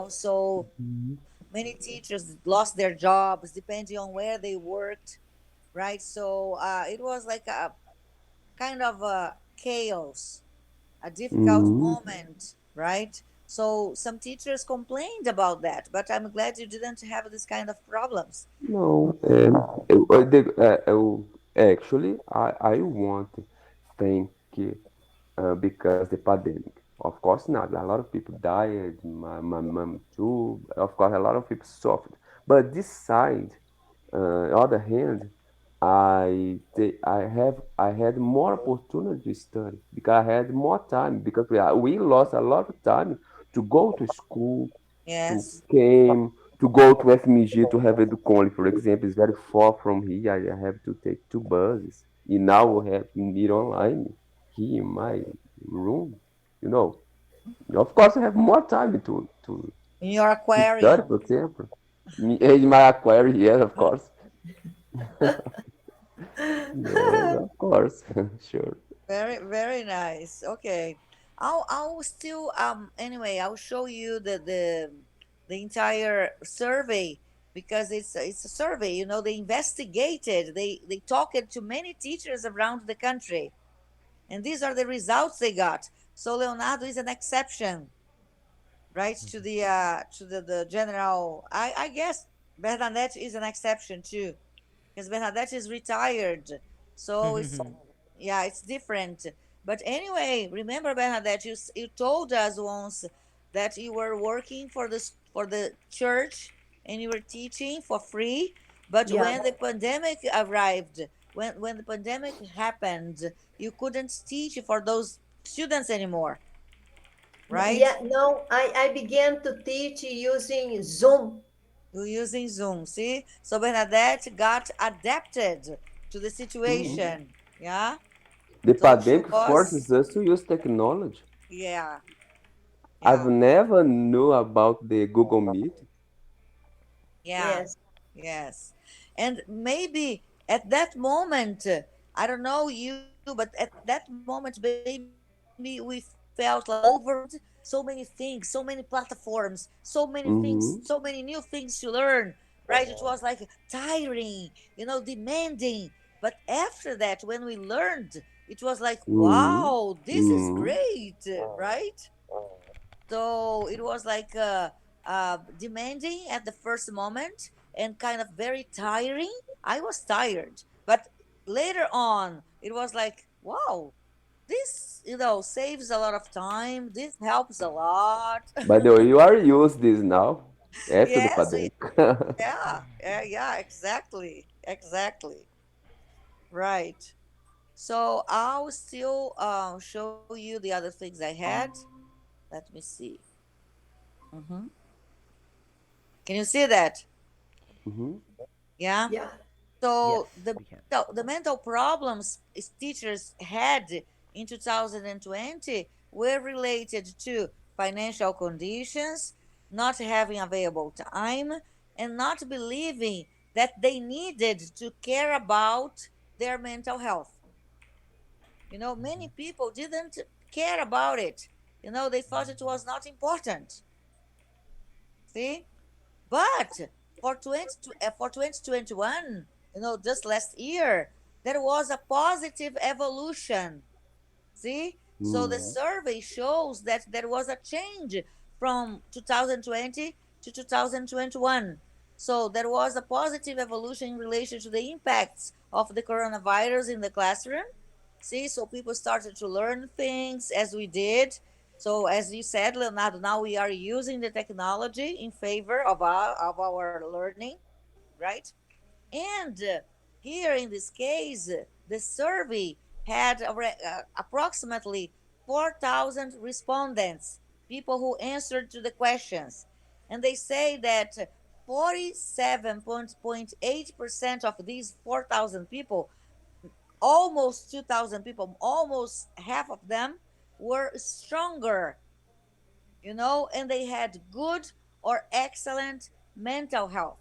so mhm. many teachers lost their jobs depending on where they worked, right? So it was like a kind of a chaos, a difficult Mhm. moment, right? So some teachers complained about that, but I'm glad you didn't have this kind of problems. No, actually, I want to thank because the pandemic. Of course not. A lot of people died. My mom too. Of course, a lot of people suffered. But this side, other hand, I had more opportunity to study because I had more time because we lost a lot of time to go to school, to Yes. came to go to FMG to have Educon, for example, is very far from here. I have to take two buses. And now we have to meet online. here in my room, you know. Of course, I have more time in your to study, aquarium. for example. In my aquarium, yes, of course. Yes, of course, sure. Very, very nice. Okay. I'll still anyway, I'll show you the entire survey because it's a survey, they investigated, they talked to many teachers around the country, and these are the results they got. So Leonardo is an exception, right, to the general. I guess Bernadette is an exception too, because Bernadette is retired. So it's, yeah, it's different. But anyway, remember Bernadette, you told us once that you were working for the church and you were teaching for free. But Yeah. when the pandemic arrived, when the pandemic happened, you couldn't teach for those students anymore, right? Yeah, no, I began to teach using Zoom. You're using Zoom. See? So Bernadette got adapted to the Mhm. situation. Yeah. The So she pandemic was, forces us to use technology. yeah, I've yeah, never knew about the Google Meet. yeah, Yes. yes. And maybe at that moment, I don't know you, but at that moment, maybe we felt like overwhelmed. So many things, so many platforms, so many things, so Mm-hmm. many new things to learn, right? It was like tiring, demanding. But after that, when we learned, it was like, Mm-hmm. wow, this is Mm-hmm. great, right? So it was like demanding at the first moment and kind of very tiring. I was tired, but later on, it was like, wow, this saves a lot of time. This helps a lot. By the way, you are used this now after the Yes, pandemic. yeah, yeah, yeah, exactly, exactly, right. So I'll still show you the other things I had. Let me see. Hmm. Can you see that? Mm-hmm. Yeah. Yeah. So Yes, the we can. the mental problems teachers had in 2020 were related to financial conditions, not having available time, and not believing that they needed to care about their mental health. Many people didn't care about it. They thought it was not important. See? But for 2021, just last year, there was a positive evolution. See? So the Mm-hmm. survey shows that there was a change from 2020 to 2021. So there was a positive evolution in relation to the impacts of the coronavirus in the classroom. See, so people started to learn things as we did. So as you said, Leonardo, now we are using the technology in favor of our learning, right? And here in this case, the survey had approximately 4,000 respondents, people who answered to the questions. And they say that 47.8% of these 4,000 people, almost 2,000 people, almost half of them, were stronger, and they had good or excellent mental health.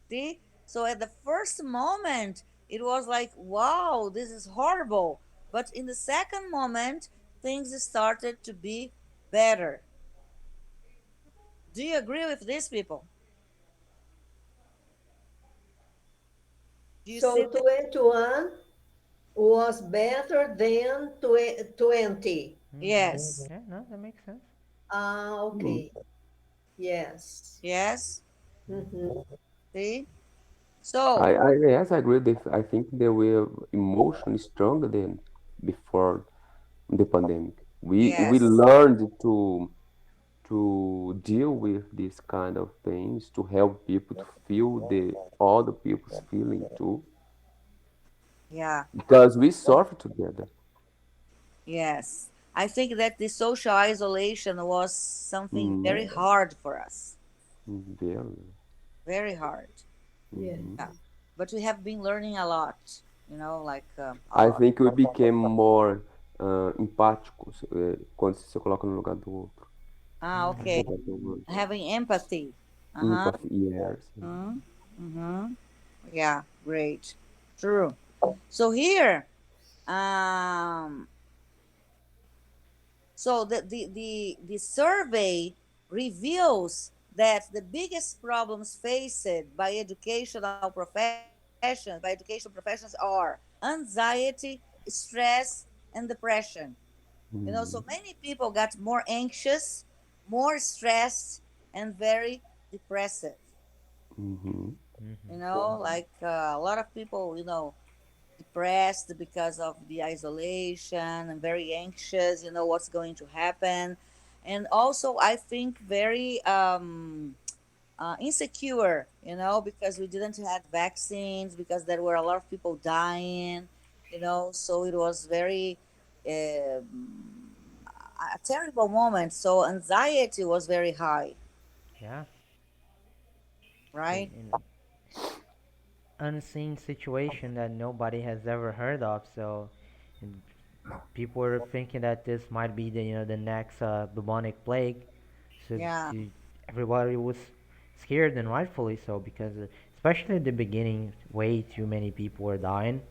See? So at the first moment, it was like, wow, this is horrible. But in the second moment, things started to be better. Do you agree with these people? Do you see So this? 21 was better than 20. Yes. Yeah, no, that makes sense. Ah, Mm. okay. Yes. Yes. Mm-hmm. See? So, Yes, I agree. I think they were emotionally stronger than before the pandemic. We yes. learned to deal with these kind of things, to help people to feel the other people's feeling too, Yeah. because we suffer together. Yes. I think that the social isolation was something Mm, very hard for us. very. Very hard. Yeah. Mm-hmm. Yeah. But we have been learning a lot. like a I lot. think we became more empáticos quando você se coloca no lugar do outro. Ah, Mm-hmm. okay. Forgot the word. Having empathy. Uh-huh. Empathy, yes. Mm-hmm. Mm-hmm. Yeah, great. True. So here, um, so the survey reveals that the biggest problems faced by educational professions are anxiety, stress, and depression. So Mhm, many people got more anxious, more stressed, and very depressive. mhm, Mm-hmm. Like a lot of people, depressed because of the isolation and very anxious, what's going to happen. And also, I think very insecure, because we didn't have vaccines, because there were a lot of people dying, so it was very a terrible moment. So anxiety was very high, Yeah. right? In unseen situation that nobody has ever heard of. So, and people were thinking that this might be the next bubonic plague. So Yeah. everybody was scared, and rightfully so, because especially at the beginning, way too many people were dying.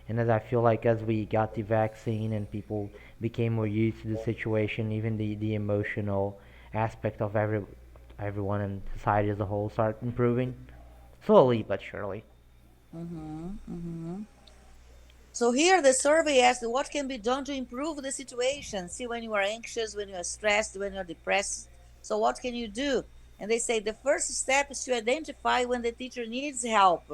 And as I feel like as we got the vaccine and people became more used to the situation, even the emotional aspect of everyone and society as a whole start improving slowly but surely. Mm-hmm. Mm-hmm. So here the survey asked what can be done to improve the situation. See, when you are anxious, when you are stressed, when you're depressed. So what can you do? And they say the first step is to identify when the teacher needs help.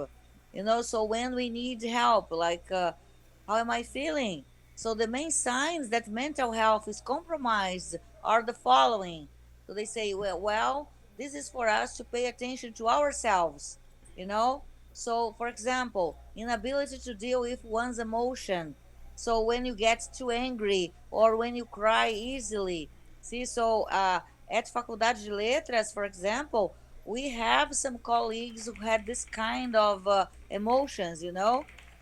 So when we need help, like how am I feeling? So the main signs that mental health is compromised are the following. So they say, well, this is for us to pay attention to ourselves, you know so, for example, inability to deal with one's emotion. So, when you get too angry or when you cry easily. See, so at Faculdade de Letras, for example, we have some colleagues who had this kind of emotions,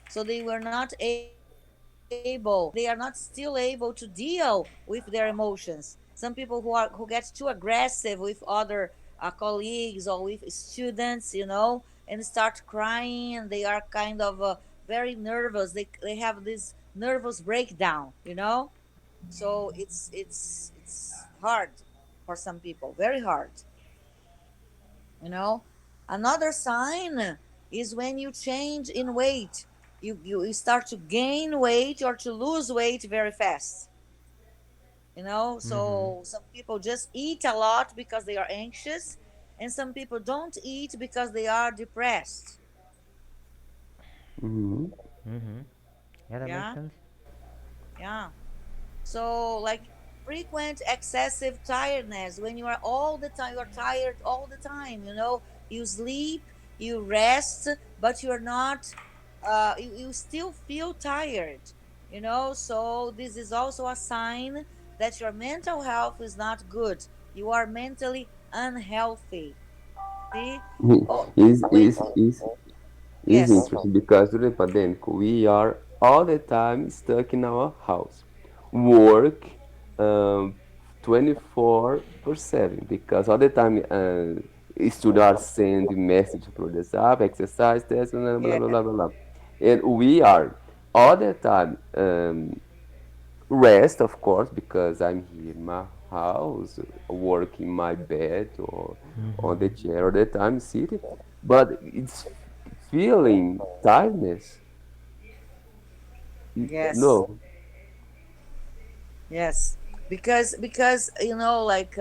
So they were not able, they are not still able to deal with their emotions. Some people who get too aggressive with other colleagues or with students, and start crying, and they are kind of very nervous. They have this nervous breakdown, so it's hard for some people, very hard, you know another sign is when you change in weight. You start to gain weight or to lose weight very fast. Mm-hmm. So some people just eat a lot because they are anxious, and some people don't eat because they are depressed. mhm, Mm-hmm. Yeah, that makes Yeah. sense. Yeah. So, like frequent excessive tiredness, when you are all the time, you're tired all the time, you sleep, you rest, but you're not, you still feel tired, so this is also a sign that your mental health is not good. You are mentally unhealthy. See? mhm. Oh, Is when, is is is yes, interesting because during the pandemic we are all the time stuck in our house, work, 24/7 because all the time students are sending message through the WhatsApp, exercise test, blah blah yeah, blah blah blah, and we are all the time rest, of course, because I'm here in my house, work in my bed or on Mm-hmm. the chair all the time, sitting. But it's feeling tiredness. yes. No. Yes, because like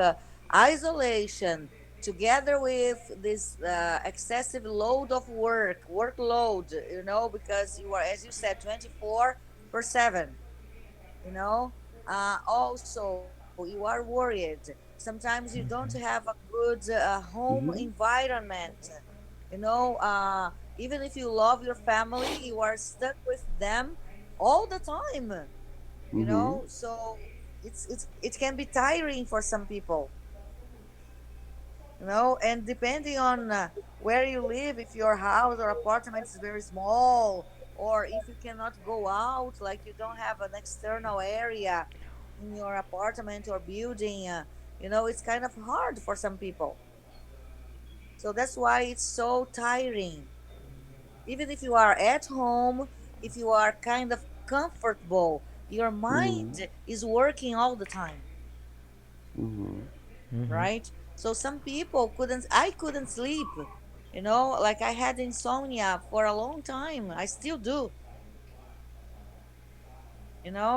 isolation together with this excessive load of workload, because you are, as you said, 24/7. Also you are worried. Sometimes you don't have a good home Mm-hmm. environment. Even if you love your family, you are stuck with them all the time, Mm-hmm. so it can be tiring for some people, and depending on where you live, if your house or apartment is very small or if you cannot go out, like you don't have an external area in your apartment or building, it's kind of hard for some people. So that's why it's so tiring. Even if you are at home, if you are kind of comfortable, your Mm-hmm. mind is working all the time, Mm-hmm. Mhm. right? So some people I couldn't sleep, like I had insomnia for a long time. I still do,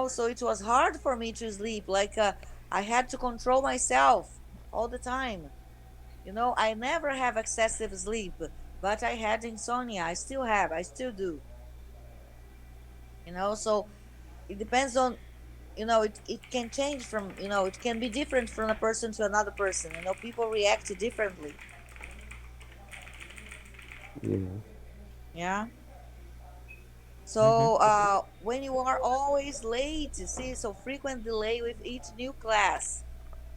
so it was hard for me to sleep. Like I had to control myself all the time. I never have excessive sleep, but I had insomnia. I still have, I still do. So it depends on, it can change from, it can be different from a person to another person. People react differently. Yes. Yeah. Mhm. So when you are always late, you see, so frequent delay with each new class.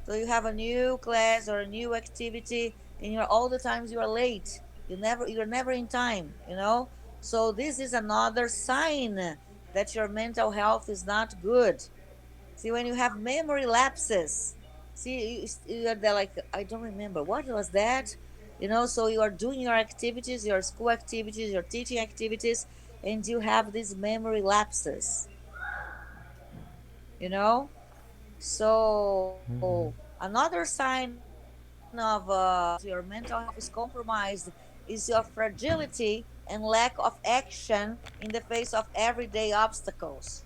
So you have a new class or a new activity, and you're all the times you are late. You're never in time. So this is another sign that your mental health is not good. See, when you have memory lapses, see, you're there like, I don't remember. What was that? So you are doing your activities, your school activities, your teaching activities, and you have these memory lapses, you know? So Mhm. another sign of your mental health is compromised is your fragility and lack of action in the face of everyday obstacles.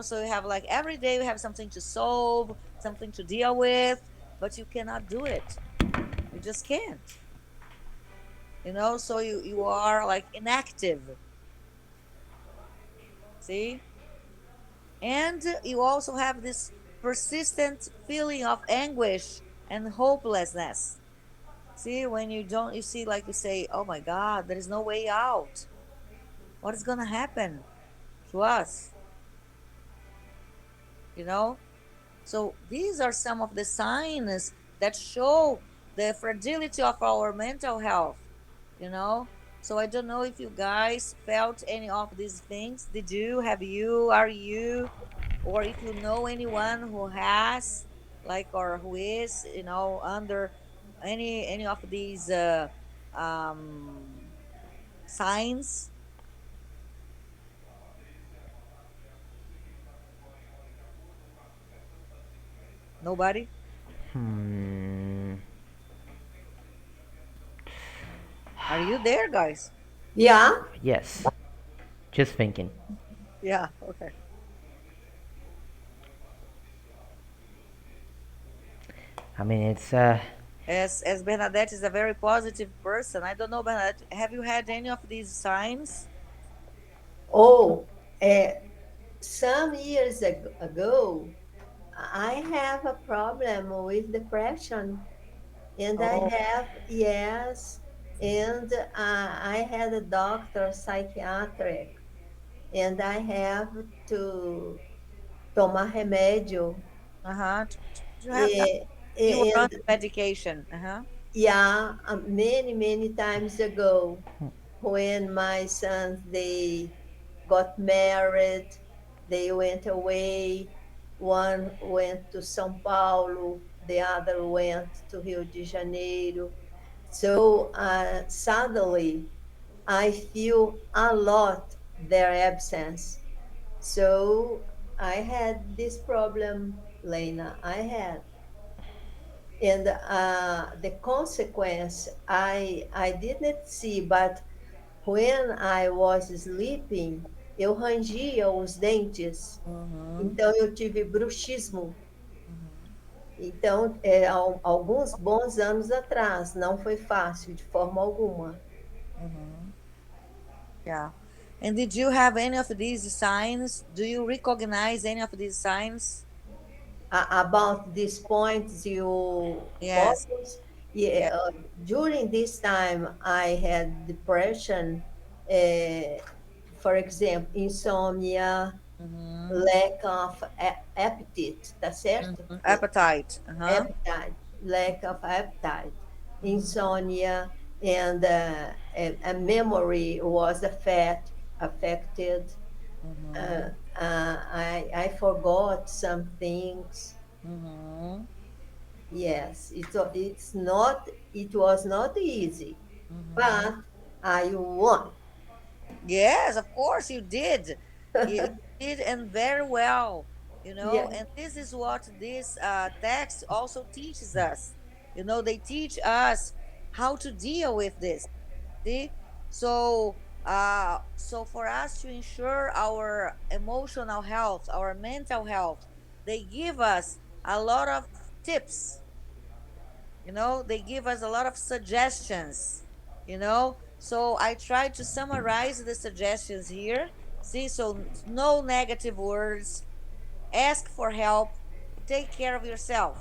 So you have like every day you have something to solve, something to deal with, but you cannot do it. You just can't. So you are like inactive. See? And you also have this persistent feeling of anguish and hopelessness. See, when you don't, you see, like you say, oh my God, there is no way out. What is going to happen to us? You know? So these are some of the signs that show the fragility of our mental health, you know? So I don't know if you guys felt any of these things. Did you? Have you? Are you? Or if you know anyone who has, like, or who is, under any of these um signs? Nobody? Hmm. Are you there, guys? Yeah. Yes. Just thinking. Yeah, okay. I mean, it's As Bernadette is a very positive person. I don't know, Bernadette, have you had any of these signs? Oh, uh, some years ago, I have a problem with depression, and I Oh, have, yes, and I had a doctor, psychiatric, and I have to tomar remédio. uh-huh. You have, E- you were on And medication. Uh-huh. yeah, many, many times ago, when my sons, they got married, they went away. One went to São Paulo, the other went to Rio de Janeiro. So suddenly, I feel a lot their absence. So I had this problem, Lena. I had, and the consequence I didn't see, but when I was sleeping, eu rangia os dentes, Mm-hmm. então eu tive bruxismo. Mm-hmm. Então, alguns bons anos atrás, não foi fácil de forma alguma. Mm-hmm. Yeah. And did you have any of these signs? Do you recognize any of these signs? About these points you Yes. focus, Yeah. yeah, during this time I had depression, uh, for example, insomnia, Mm-hmm. lack of appetite, tá certo? Mm-hmm. Appetite. Uh-huh. Appetite, lack of appetite, Mm-hmm. insomnia, and a memory was affected. affected. Mm-hmm. I forgot some things. Mm-hmm. Yes, it's not. It was not easy, Mm-hmm. but I won. Yes, of course you did. You did, and very well, Yeah, and this is what this text also teaches us. They teach us how to deal with this. See? So for us to ensure our emotional health, our mental health, they give us a lot of tips. They give us a lot of suggestions. So I try to summarize the suggestions here. See, so no negative words, ask for help, take care of yourself.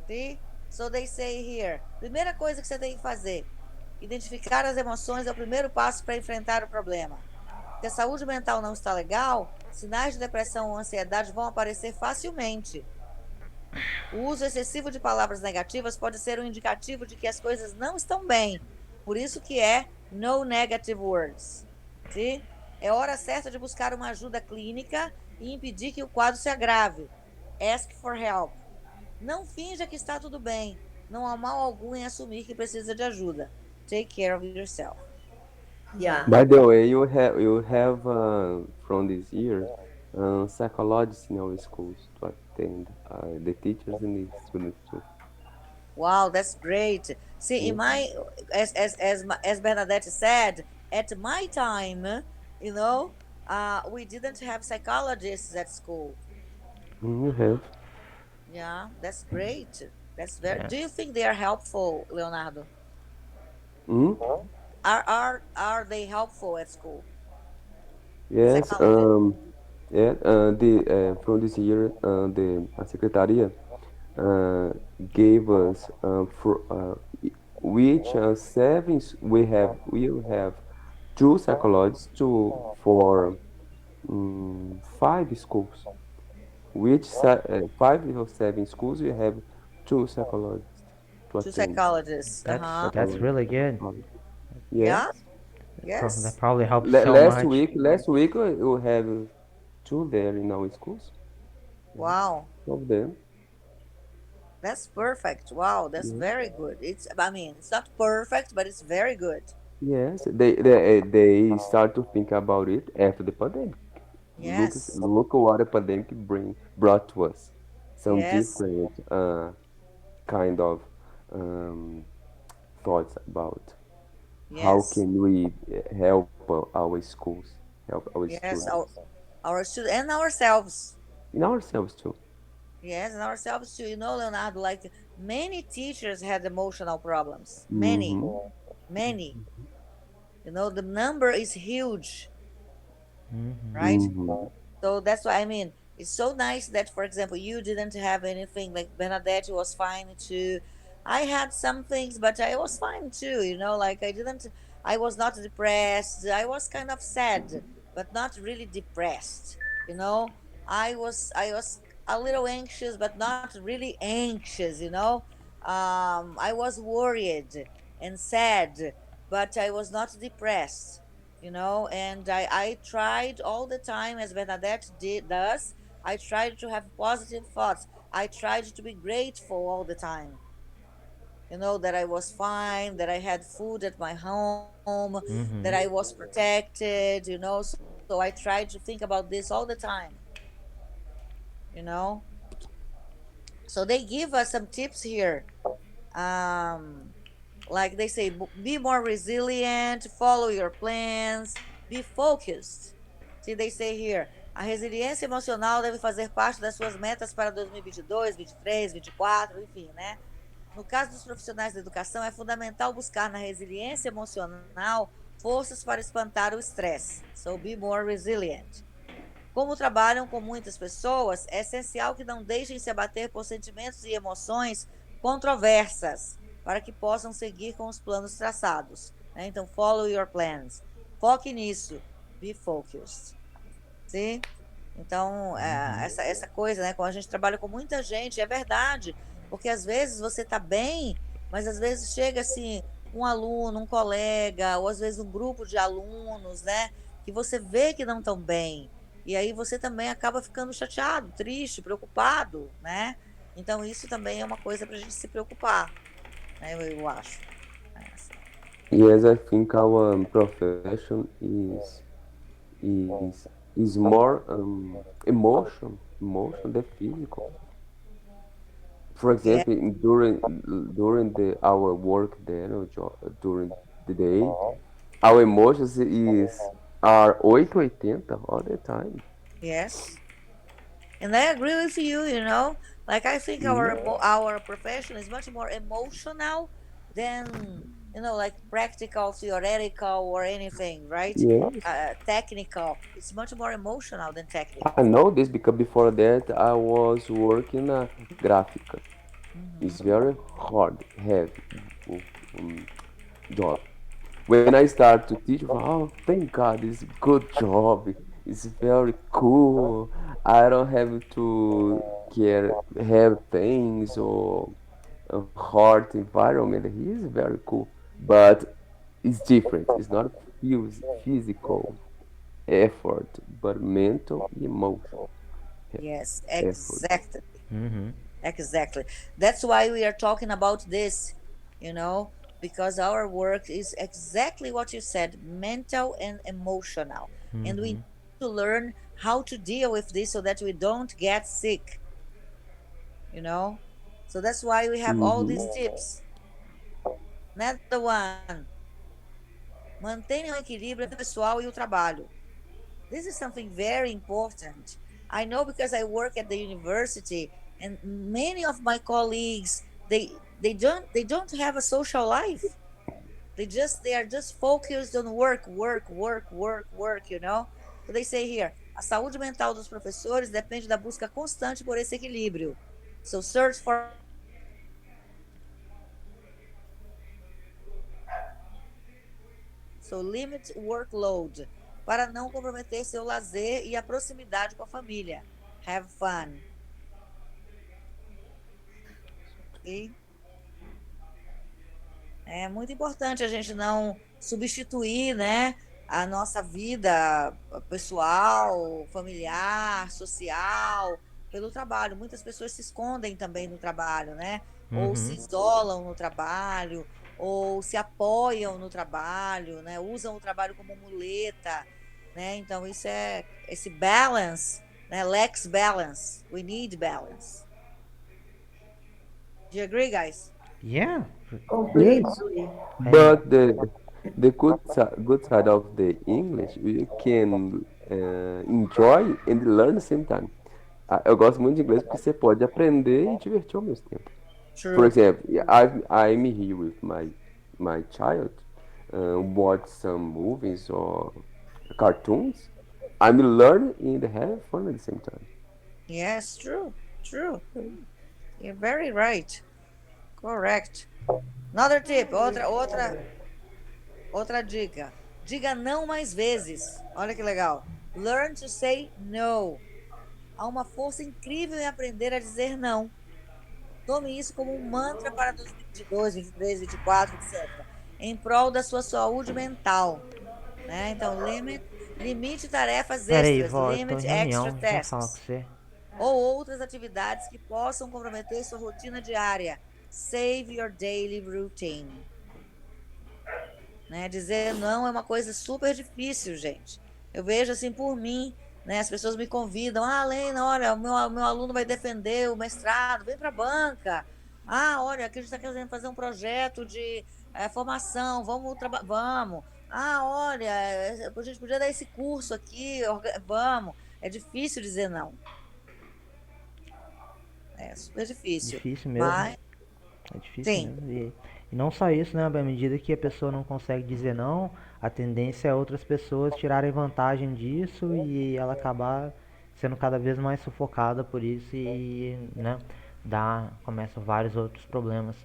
See? So they say here, primeira coisa que você tem que fazer, identificar as emoções é o primeiro passo para enfrentar o problema. Se a saúde mental não está legal, sinais de depressão ou ansiedade vão aparecer facilmente. O uso excessivo de palavras negativas pode ser um indicativo de que as coisas não estão bem. Por isso que é no negative words. Sim? É hora certa de buscar uma ajuda clínica e impedir que o quadro se agrave. Ask for help. Não finja que está tudo bem. Não há mal algum em assumir que precisa de ajuda. Take care of yourself. yeah, By the way, you have from this year psychologists in our schools to attend the teachers and the students too. Wow, that's great. See, in Yeah. my as Bernadette said, at my time, you know, we didn't have psychologists at school. You have. Yeah, that's great. That's very. Yeah. Do you think they are helpful, Leonardo? Mm? Are they helpful at school? The Yes. psychologists. Yeah. The from this year, the secretaria uh, gave us for which we will have two psychologists for five schools. Five or seven schools you have two psychologists to Two attend. psychologists. Uh huh. That's Psychology. really good. Psychology. Yeah. Yes. That Yes. probably helps so Last much. week we have two there in our schools. Yeah, Wow. two of them. That's perfect. Wow, that's Yeah. very good. It's. I mean, it's not perfect, but it's very good. Yes, they start to think about it after the pandemic. Yes. Look what the pandemic brought to us. Some Yes. different kind of um, thoughts about how Yes. can we help our schools, help our Yes. students, Our students and ourselves. and ourselves too. Yes, and ourselves too. Leonardo, like many teachers had emotional problems. Many, Mm-hmm. many. The number is huge, Hmm. right? Mm-hmm. So that's why I mean it's so nice that, for example, you didn't have anything. Like Bernadette was fine too. I had some things, but I was fine too. Like I didn't. I was not depressed. I was kind of sad, but not really depressed. You know, I was a little anxious, but not really anxious. I was worried and sad, but I was not depressed. And I tried all the time, as Bernadette does. I tried to have positive thoughts. I tried to be grateful all the time. That I was fine, that I had food at my home, that I Hmm. was protected. So I tried to think about this all the time. you know so they give us some tips here. um like they say, be more resilient, follow your plans, be focused. See, they say here, a resiliência emocional deve fazer parte das suas metas para 2022, 23, 24, enfim, né? No caso dos profissionais da educação, é fundamental buscar na resiliência emocional forças para espantar o estresse. So be more resilient. Como trabalham com muitas pessoas, é essencial que não deixem se abater por sentimentos e emoções controversas, para que possam seguir com os planos traçados. Né? Então, follow your plans. Foque nisso. Be focused. Sim? Então, essa coisa, né? Quando a gente trabalha com muita gente, é verdade, porque às vezes você está bem, mas às vezes chega assim, um aluno, um colega, ou às vezes um grupo de alunos, né, que você vê que não estão bem. E aí você também acaba ficando chateado, triste, preocupado, né? Então isso também é uma coisa para a gente se preocupar, né? Eu acho. É assim. Yes, I think our profession is more emotion than physical. For Yeah, example, during the our work there or during the day, our emotions is are 880 all the time. yes. And I agree with you, you know. Like I think Mm. our profession is much more emotional than, like practical, theoretical or anything, right? Yes, Technical. It's much more emotional than I technical. know this because before that I was working a graphic. It's Hmm. very hard, heavy um, job. When I start to teach, oh, thank God, it's good job. It's very cool. I don't have to care, have things or a hard environment. He is very cool, but it's different. It's not physical effort, but mental emotion Yes, effort. exactly. Mm-hmm. Exactly. That's why we are talking about this, you know, because our work is exactly what you said, mental and emotional. And we Mm-hmm. need to learn how to deal with this so that we don't get sick, you know. So that's why we have all Hmm. these tips. Another one, mantenha o equilíbrio entre o pessoal e o trabalho. This is something very important. I know because I work at the university and many of my colleagues they don't have a social life. They are just focused on work, work, work, work, work. So they say here, a saúde mental dos professores depende da busca constante por esse equilíbrio. So search for a balance between work and personal life. So limit workload para não comprometer seu lazer e a proximidade com a família. Have fun. Ok? É muito importante a gente não substituir, né, a nossa vida pessoal, familiar, social, pelo trabalho. Muitas pessoas se escondem também no trabalho, né? Ou se Mm-hmm. isolam no trabalho, ou se apoiam no trabalho, né? Usam o trabalho como muleta, né? Então isso é esse balance, né? Lacks balance. We need balance. Do you agree, guys? Yeah. Yes, Completely. And but the good side of the English, you can enjoy and learn the same time. Ah, eu gosto muito de inglês porque você pode aprender e divertir ao mesmo tempo. For True. example, I'm here with my child, watch some movies or cartoons. I'm learning and have fun at the same time. Yes, true. True. You're very right. Correct. Another tip, outra dica. Diga não mais vezes. Olha que legal. Learn to say no. Há uma força incrível em aprender a dizer não. Tome isso como um mantra para 2022, 23, 24, etc. Em prol da sua saúde mental, né? Então, limite tarefas peraí, extras, vó, eu tô em limit extra reunião, já falo com tasks, você. ou outras atividades que possam comprometer sua rotina diária. Save your daily routine. Né? Dizer não é uma coisa super difícil, gente. Eu vejo assim por mim, né? As pessoas me convidam, Lena, olha, o meu aluno vai defender o mestrado, vem para a banca. Olha, aqui a gente está querendo fazer um projeto de formação, vamos trabalhar, vamos. Olha, a gente podia dar esse curso aqui, vamos. É difícil dizer não, é super difícil. Difícil mesmo. Mas, É difícil sim, mesmo. E não só isso, né? À medida que a pessoa não consegue dizer não, a tendência é outras pessoas tirarem vantagem disso e ela acabar sendo cada vez mais sufocada por isso e, né, começam vários outros problemas.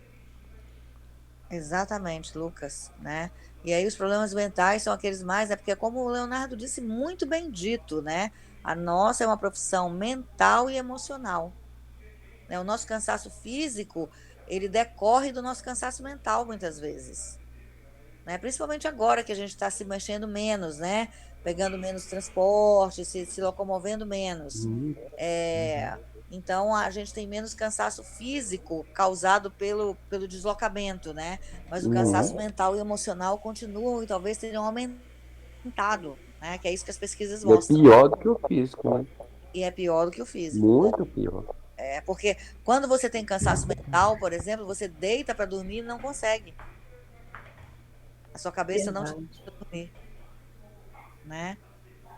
exatamente, Lucas, né? E aí os problemas mentais são aqueles mais, porque como o Leonardo disse, muito bem dito, né? A nossa é uma profissão mental e emocional, né? O nosso cansaço físico, ele decorre do nosso cansaço mental muitas vezes, né? Principalmente agora que a gente está se mexendo menos, né? Pegando menos transporte, se locomovendo menos. Uhum. É, então a gente tem menos cansaço físico causado pelo deslocamento, né? Mas o cansaço Uhum. mental e emocional continuam e talvez tenham aumentado, né? Que é isso que as pesquisas E é mostram. pior do que o físico, né? E é pior do que o físico. Muito pior. É porque quando você tem cansaço mental, por exemplo, você deita para dormir e não consegue. A sua cabeça não te Verdade. deixa dormir, né?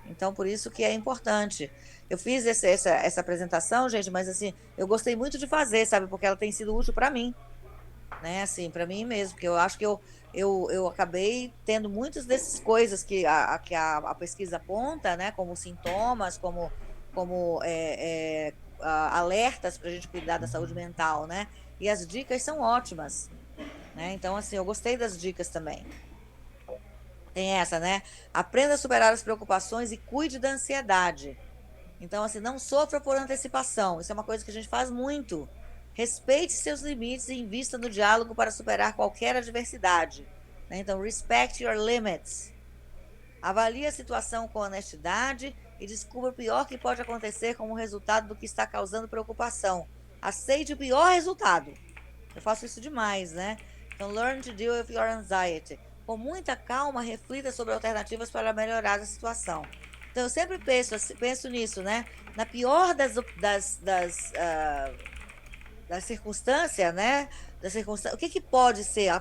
Então, por isso que é importante. Eu fiz essa apresentação, gente, mas assim, eu gostei muito de fazer, sabe? Porque ela tem sido útil para mim, né? Assim, para mim mesmo, porque eu acho que eu acabei tendo muitas dessas coisas que a pesquisa aponta, né? Como sintomas, como alertas para a gente cuidar da saúde mental, né? E as dicas são ótimas, né? Então, assim, eu gostei das dicas também. Tem essa, né? Aprenda a superar as preocupações e cuide da ansiedade. Então, assim, não sofra por antecipação. Isso é uma coisa que a gente faz muito. Respeite seus limites e invista no diálogo para superar qualquer adversidade, né? Então, respect your limits. Avalie a situação com honestidade e descubra o pior que pode acontecer como resultado do que está causando preocupação. Aceite o pior resultado. Eu faço isso demais, né? Então, learn to deal with your anxiety. Com muita calma, reflita sobre alternativas para melhorar a situação. Então, eu sempre penso nisso, né? Na pior da circunstância, né? Da circunstância, o que, que pode ser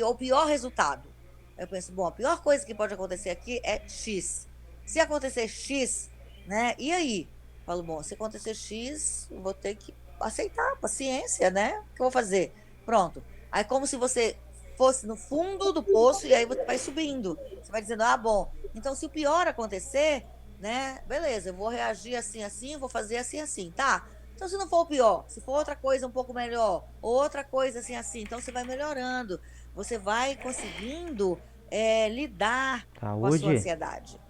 o pior resultado? Eu penso, bom, a pior coisa que pode acontecer aqui é X. Se acontecer X, né? E aí? Falo, bom, se acontecer X, eu vou ter que aceitar, paciência, né? O que eu vou fazer? Pronto. Aí, como se você fosse no fundo do poço e aí você vai subindo. Você vai dizendo, ah, bom, então se o pior acontecer, né? Beleza, eu vou reagir assim, assim, vou fazer assim, assim, tá? Então, se não for o pior, se for outra coisa um pouco melhor, outra coisa assim, assim, então você vai melhorando, você vai conseguindo lidar com a sua Saúde? ansiedade,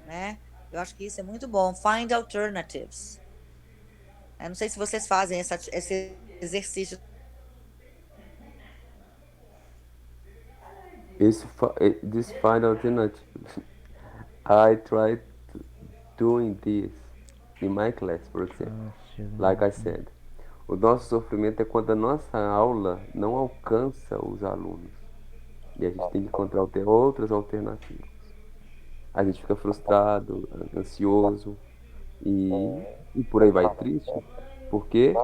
né? Eu acho que isso é muito bom. Find alternatives. Eu não sei se vocês fazem esse exercício. This final alternative. I tried doing this in my class, for example. Like I said, o nosso sofrimento é quando a nossa aula não alcança os alunos. E a gente tem que encontrar outras alternativas. A gente fica frustrado, ansioso e por aí vai triste, porque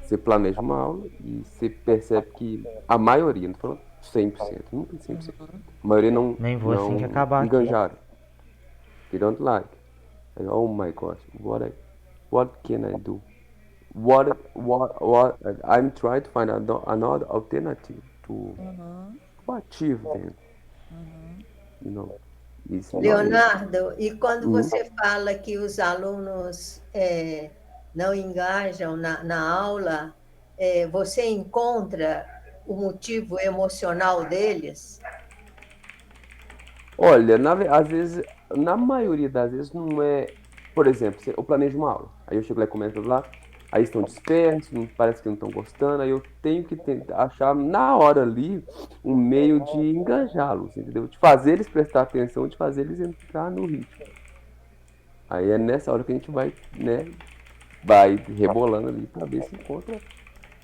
você planeja uma aula e você percebe que a maioria, não estou falando 100%, não tem 100%, Uhum, a maioria não, Nem vou assim que não acabar aqui. enganjaram. They don't like. Oh my gosh, what can I do? What I'm trying to find another alternative uhum, to achieve them, uhum. you know. It's not easy. Leonardo, e quando Uhum. você fala que os alunos não engajam na aula, você encontra o motivo emocional deles? Olha, às vezes, na maioria das vezes não é, por exemplo, eu planejo uma aula, aí eu chego lá e comento lá, aí estão dispersos, parece que não estão gostando, aí eu tenho que tentar achar na hora ali um meio de enganjá-los, entendeu? De fazer eles prestar atenção, de fazer eles entrar no ritmo. Aí é nessa hora que a gente vai, né, vai rebolando ali para ver se encontra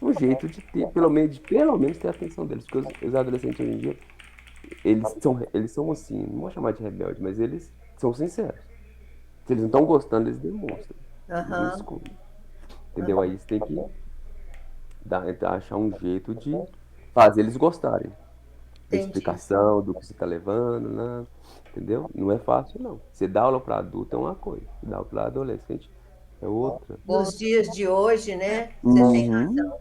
um jeito de ter, pelo menos ter a atenção deles, porque os adolescentes hoje em dia, eles são assim, não vou chamar de rebelde, mas eles são sinceros. Se eles não estão gostando, eles demonstram. Eles não Aham, escondem. Entendeu? aham, Aí você tem que achar um jeito de fazer eles gostarem da entendi. explicação, do que você está levando, né? Entendeu? Não é fácil, não. Você dá aula para adulto é uma coisa, você dá aula para adolescente é outra. Nos dias de hoje, né? Você tem Uhum. razão.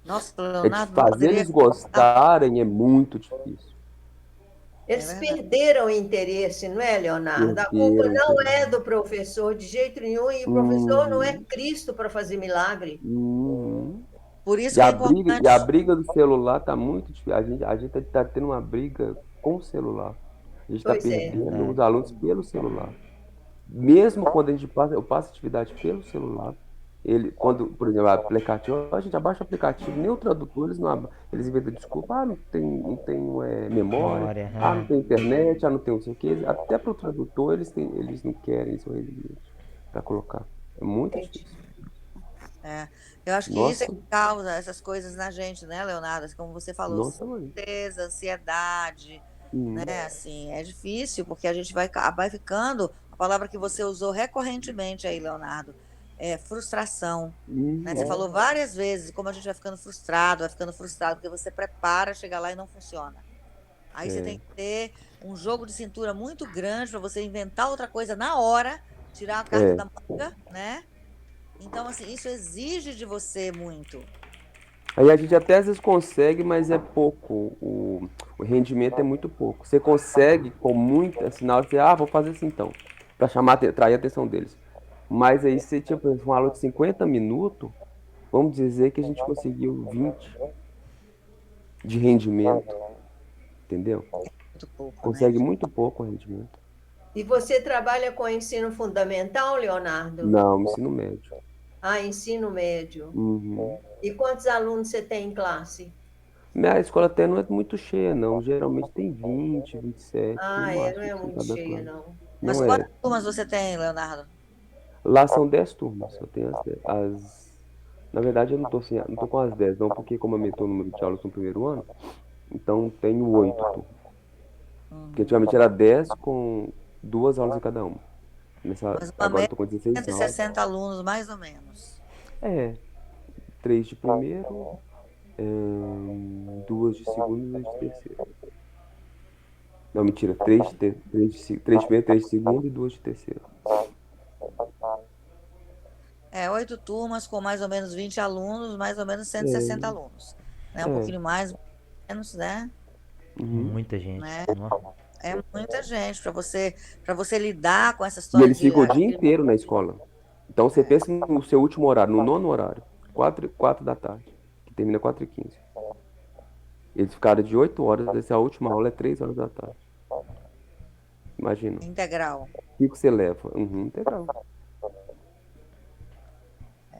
Nossa, É Leonardo, não fazer poderia. eles gostarem é muito difícil. É Eles verdade. perderam o interesse, não é, Leonardo? A culpa Perderam o não é interesse. do professor de jeito nenhum, e o professor não é Uhum. Cristo para fazer milagre. Uhum. Por isso E que é a importante. briga do celular tá muito difícil. A gente tá tendo uma briga com o celular. A gente está Pois é. perdendo os Verdade. alunos pelo celular. Mesmo quando eu passo atividade pelo celular, Ele, quando, por exemplo, aplicativo, a gente abaixa o aplicativo, nem o tradutor, eles inventam desculpa, não tem memória, Memória, não tem internet, não tem não sei o quê. Até para o tradutor eles não querem, eles são resilientes para colocar. É muito Entendi. difícil. É, eu acho que isso é Nossa, que causa essas coisas na gente, né, Leonardo? Assim, como você falou, nossa mãe. tristeza, ansiedade, né? Uhum, Assim, é difícil porque a gente vai ficando, a palavra que você usou recorrentemente aí, Leonardo, é frustração, né? Você uhum, falou várias vezes como a gente vai ficando frustrado, porque você prepara, chega lá e não funciona. Aí você tem é, que ter um jogo de cintura muito grande para você inventar outra coisa na hora, tirar a carta é. da manga, né? Então, assim, isso exige de você muito. Aí a gente até às vezes consegue, mas é pouco. O rendimento é muito pouco. Você consegue com muita, assim, na hora você, vou fazer assim então, para chamar, atrair a atenção deles. Mas aí você tinha, por exemplo, uma aula de 50 minutos, vamos dizer que a gente conseguiu 20 de rendimento, entendeu? Muito pouco, né? Consegue muito pouco o rendimento. E você trabalha com ensino fundamental, Leonardo? Não, ensino médio. Ah, ensino médio. Uhum. E quantos alunos você tem em classe? Minha escola até não é muito cheia, não. Geralmente tem 20, 27 no Ah, é, não máximo, é assim, muito cada cheia, classe. não. Mas Não quantas é. turmas você tem, Leonardo? Lá são 10 turmas. Eu tenho Na verdade, eu não tô com as 10 não, porque como aumentou o número de aulas no primeiro ano, então tenho 8 turmas. Porque Uhum. antigamente era 10 com duas aulas em cada uma. Mas uma Agora eu média tô com de 16 aulas. 160 alunos, mais ou menos. É, 3 de primeiro, duas de segundo e duas de terceiro. Não, mentira, três de primeiro, 3 de segundo e duas de terceiro. É, 8 turmas com mais ou menos 20 alunos, mais ou menos 160 É, alunos. Né? Um é. pouquinho mais, menos, né? Uhum. muita gente. Né? Nossa. É muita gente para você lidar com essa E história eles de ficam o dia aquele inteiro na escola. Então você pensa no seu último horário, no nono horário, 4 da tarde, que termina 4h15. Eles ficaram de 8 horas, essa última aula é 3 horas da tarde. Imagina. O integral. que que você leva? Uhum, integral.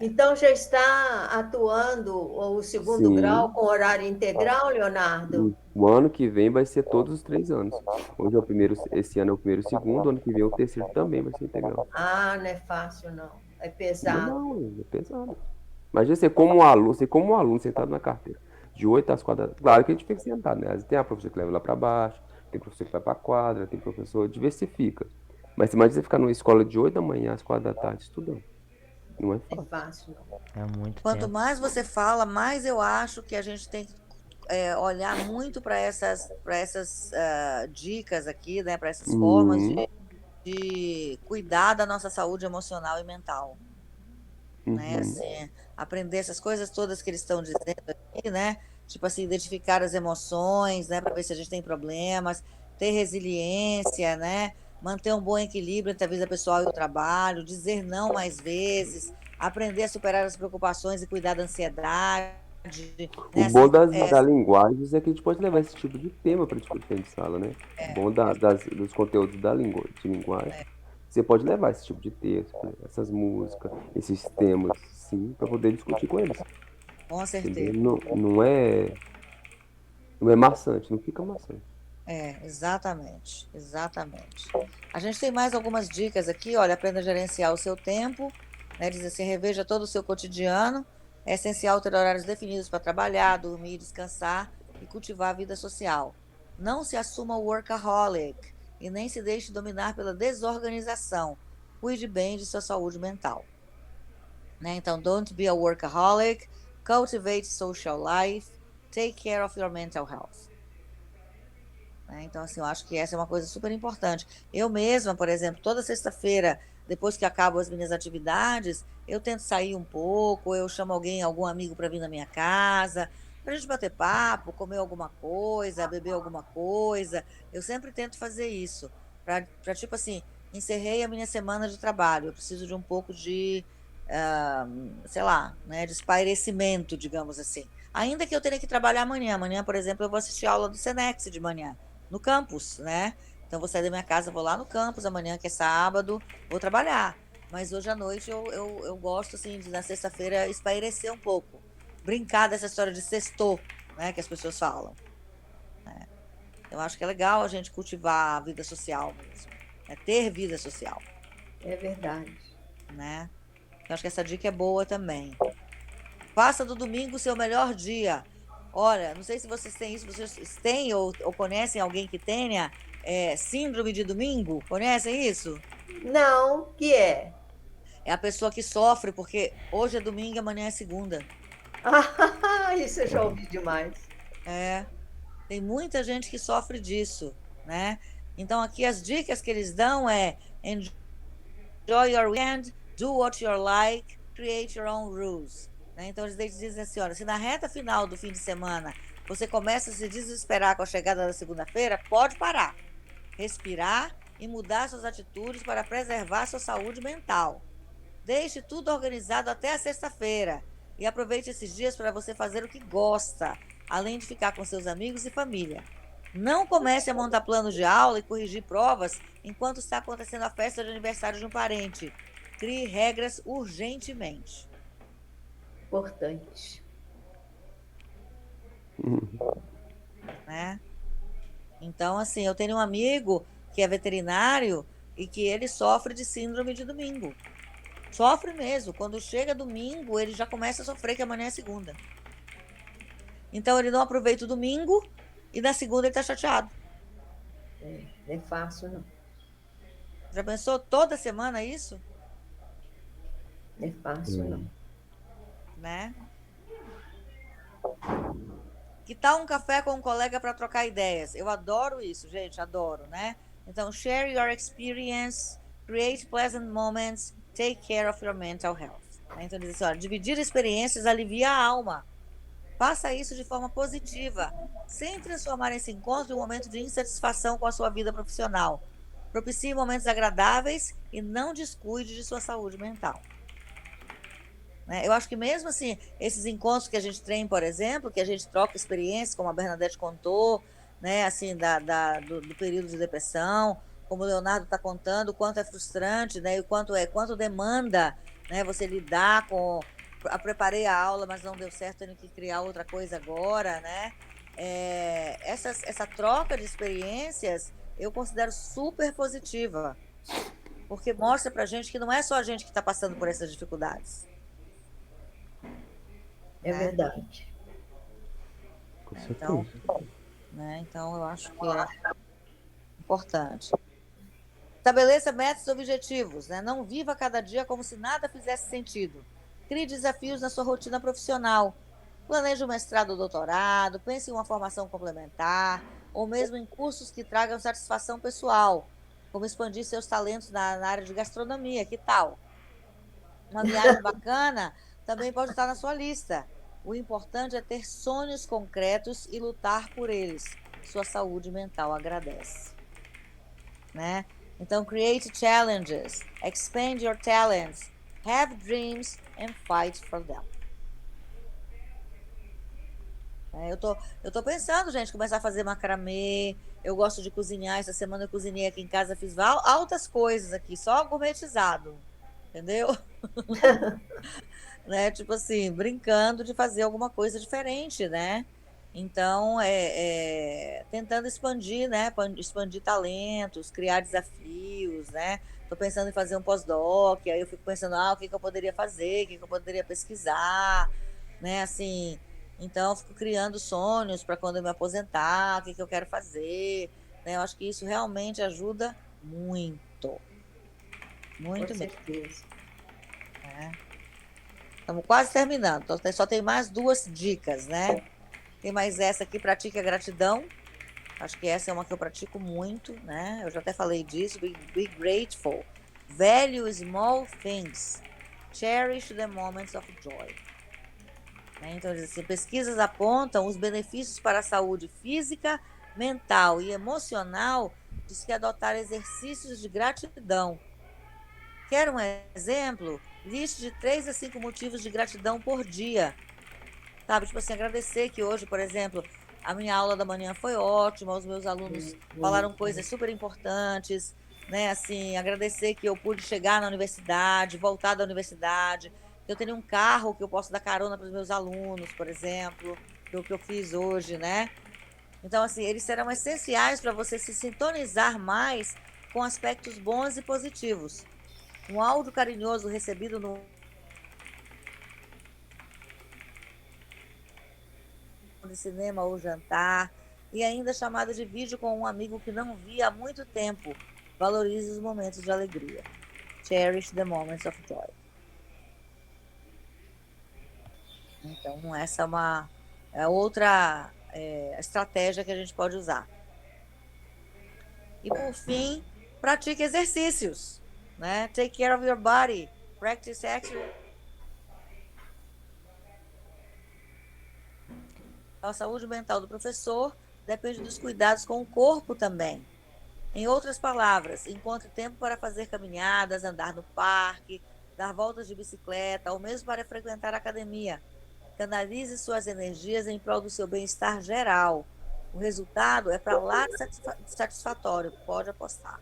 Então já está atuando o segundo grau Sim. com horário integral, Leonardo? O ano que vem vai ser todos os 3 anos. Hoje é o primeiro, esse ano é o primeiro e o segundo, ano que vem o terceiro também vai ser integral. Ah, não é fácil, não. É Não, pesado. não, é pesado. Imagina você como um aluno sentado na carteira, de 8 às 4 da. Claro que a gente fica sentado, né? Às vezes tem a professora que leva lá para baixo, tem professor que vai para a quadra, tem professor, diversifica. Mas você imagina você ficar numa escola de 8 da manhã às 4 da tarde estudando. Não é É fácil. fácil, não. É muito Quanto tempo. mais você fala, mais eu acho que a gente tem que olhar muito para essas dicas aqui, né? Para essas formas Uhum, de cuidar da nossa saúde emocional e mental. Né? uhum. Assim, aprender essas coisas todas que eles estão dizendo aqui, né? Tipo assim, identificar as emoções, né? Para ver se a gente tem problemas, ter resiliência, né? Manter um bom equilíbrio entre a vida pessoal e o trabalho, dizer não mais vezes, aprender a superar as preocupações e cuidar da ansiedade, O né? bom Assim, da linguagem é que a gente pode levar esse tipo de tema para discutir em sala, né? O bom dos conteúdos de linguagem. Você pode levar esse tipo de texto, essas músicas, esses temas, sim, para poder discutir com eles. com Entendeu? certeza. Não é maçante, não fica maçante. Exatamente, exatamente. A gente tem mais algumas dicas aqui, olha, aprenda a gerenciar o seu tempo, né? Diz assim, reveja todo o seu cotidiano. É essencial ter horários definidos para trabalhar, dormir, descansar e cultivar a vida social. Não se assuma workaholic e nem se deixe dominar pela desorganização. Cuide bem de sua saúde mental, né? Então, don't be a workaholic, cultivate social life, take care of your mental health. Né? Então, assim, eu acho que essa é uma coisa super importante. Eu mesma, por exemplo, toda sexta-feira, depois que acabam as minhas atividades, eu tento sair um pouco, eu chamo alguém, algum amigo para vir na minha casa, para a gente bater papo, comer alguma coisa, beber alguma coisa. Eu sempre tento fazer isso, tipo assim, encerrei a minha semana de trabalho, eu preciso de um pouco de, ah, sei lá, né, de espairecimento, digamos assim. Ainda que eu tenha que trabalhar amanhã. Amanhã, por exemplo, eu vou assistir a aula do Senex de manhã no campus, né? Então vou sair da minha casa, vou lá no campus amanhã, que é sábado, vou trabalhar. mas hoje à noite eu gosto, assim, de na sexta-feira espairecer um pouco. Brincar dessa história de sextou, né, que as pessoas falam. Eu acho que é legal a gente cultivar a vida social mesmo, né, ter vida social, É verdade. né? Eu acho que essa dica é boa também. Faça do domingo o seu melhor dia. Olha, não sei se vocês têm isso, vocês têm ou conhecem alguém que tenha síndrome de domingo? Conhecem isso? Não, que é? É a pessoa que sofre porque hoje é domingo e amanhã é segunda. Ah, isso eu já ouvi demais. É, tem muita gente que sofre disso, né? Então aqui as dicas que eles dão é enjoy your weekend, do what you like, create your own rules. Né? Então eles dizem assim, olha, se na reta final do fim de semana você começa a se desesperar com a chegada da segunda-feira, pode parar, respirar e mudar suas atitudes para preservar sua saúde mental. Deixe tudo organizado até a sexta-feira e aproveite esses dias para você fazer o que gosta, além de ficar com seus amigos e família. Não comece a montar planos de aula e corrigir provas enquanto está acontecendo a festa de aniversário de um parente. Crie regras urgentemente, Importante. né? Então, assim, eu tenho um amigo que é veterinário e que ele sofre de síndrome de domingo. Sofre mesmo. Quando chega domingo, ele já começa a sofrer que amanhã é segunda. Então ele não aproveita o domingo e na segunda ele tá chateado. Não é fácil, não. Já pensou toda semana isso? Não é fácil, não. Né? Que tal um café com um colega para trocar ideias? Eu adoro isso, gente, adoro, né? Então, share your experience, create pleasant moments, take care of your mental health. Né? Então, diz assim, olha, dividir experiências alivia a alma. Faça isso de forma positiva, sem transformar esse encontro em um momento de insatisfação com a sua vida profissional. Propicie momentos agradáveis e não descuide de sua saúde mental. Né? Eu acho que mesmo assim, esses encontros que a gente tem, por exemplo, que a gente troca experiências, como a Bernadette contou, né, assim, do período de depressão, como o Leonardo está contando, o quanto é frustrante, né, e o quanto demanda, né, você lidar com. Preparei a aula, mas não deu certo, tendo que criar outra coisa agora, né? Essa troca de experiências eu considero super positiva, porque mostra pra gente que não é só a gente que está passando por essas dificuldades, É né? verdade. Com Então, certeza. então eu acho que é importante. Estabeleça metas e objetivos, né? Não viva cada dia como se nada fizesse sentido. Crie desafios na sua rotina profissional. Planeje um mestrado ou doutorado, pense em uma formação complementar, ou mesmo em cursos que tragam satisfação pessoal, como expandir seus talentos na área de gastronomia, que tal? Uma viagem bacana também pode estar na sua lista. O importante é ter sonhos concretos e lutar por eles. Sua saúde mental agradece, né? Então, create challenges, expand your talents, have dreams and fight for them. Eu tô pensando, gente, começar a fazer macramê. Eu gosto de cozinhar. Essa semana eu cozinhei aqui em casa, fiz altas coisas aqui, só gourmetizado, entendeu? Né? Tipo assim, brincando de fazer alguma coisa diferente, né? Então, tentando expandir, né? Expandir talentos, criar desafios, né? Tô pensando em fazer um pós-doc, aí eu fico pensando, o que que eu poderia fazer, o que que eu poderia pesquisar, né? Assim, então eu fico criando sonhos para quando eu me aposentar, o que que eu quero fazer, né? Eu acho que isso realmente ajuda muito, Com muito mesmo, certeza. né? Estamos quase terminando. Então, só tem mais duas dicas, né? Tem mais essa aqui, pratique a gratidão. Acho que essa é uma que eu pratico muito, né? Eu já até falei disso. Be grateful. Value small things. Cherish the moments of joy. Né? Então, assim, pesquisas apontam os benefícios para a saúde física, mental e emocional de se adotar exercícios de gratidão. Quer um exemplo? Liste de 3 a 5 motivos de gratidão por dia. Sabe, tipo assim, agradecer que hoje, por exemplo, a minha aula da manhã foi ótima, os meus alunos falaram Bonito. coisas super importantes, né? Assim, agradecer que eu pude chegar na universidade, voltar da universidade, que eu tenho um carro que eu posso dar carona para os meus alunos, por exemplo, que é o que eu fiz hoje, né? Então, assim, eles serão essenciais para você se sintonizar mais com aspectos bons e positivos. Um áudio carinhoso recebido no de cinema ou jantar, e ainda chamada de vídeo com um amigo que não via há muito tempo. Valorize os momentos de alegria. Cherish the moments of joy. Então, essa é outra estratégia que a gente pode usar. E, por fim, pratique exercícios. Né? Take care of your body. Practice exercise. A saúde mental do professor depende dos cuidados com o corpo também. Em outras palavras, encontre tempo para fazer caminhadas, andar no parque, dar voltas de bicicleta, ou mesmo para frequentar a academia. Canalize suas energias em prol do seu bem-estar geral. O resultado é para lá de satisfatório, pode apostar.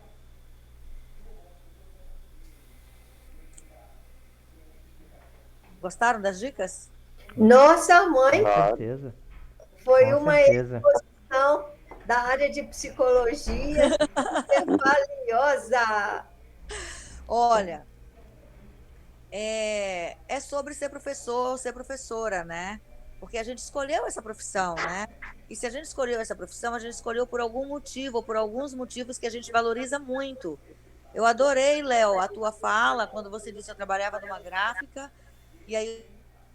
Gostaram das dicas? Nossa, Com mãe, Claro. certeza, foi com uma certeza. exposição da área de psicologia super valiosa. Olha, é sobre ser professor, ser professora, né? Porque a gente escolheu essa profissão, né? E se a gente escolheu essa profissão, a gente escolheu por algum motivo, ou por alguns motivos que a gente valoriza muito. Eu adorei, Léo, a tua fala quando você disse que eu trabalhava numa gráfica e aí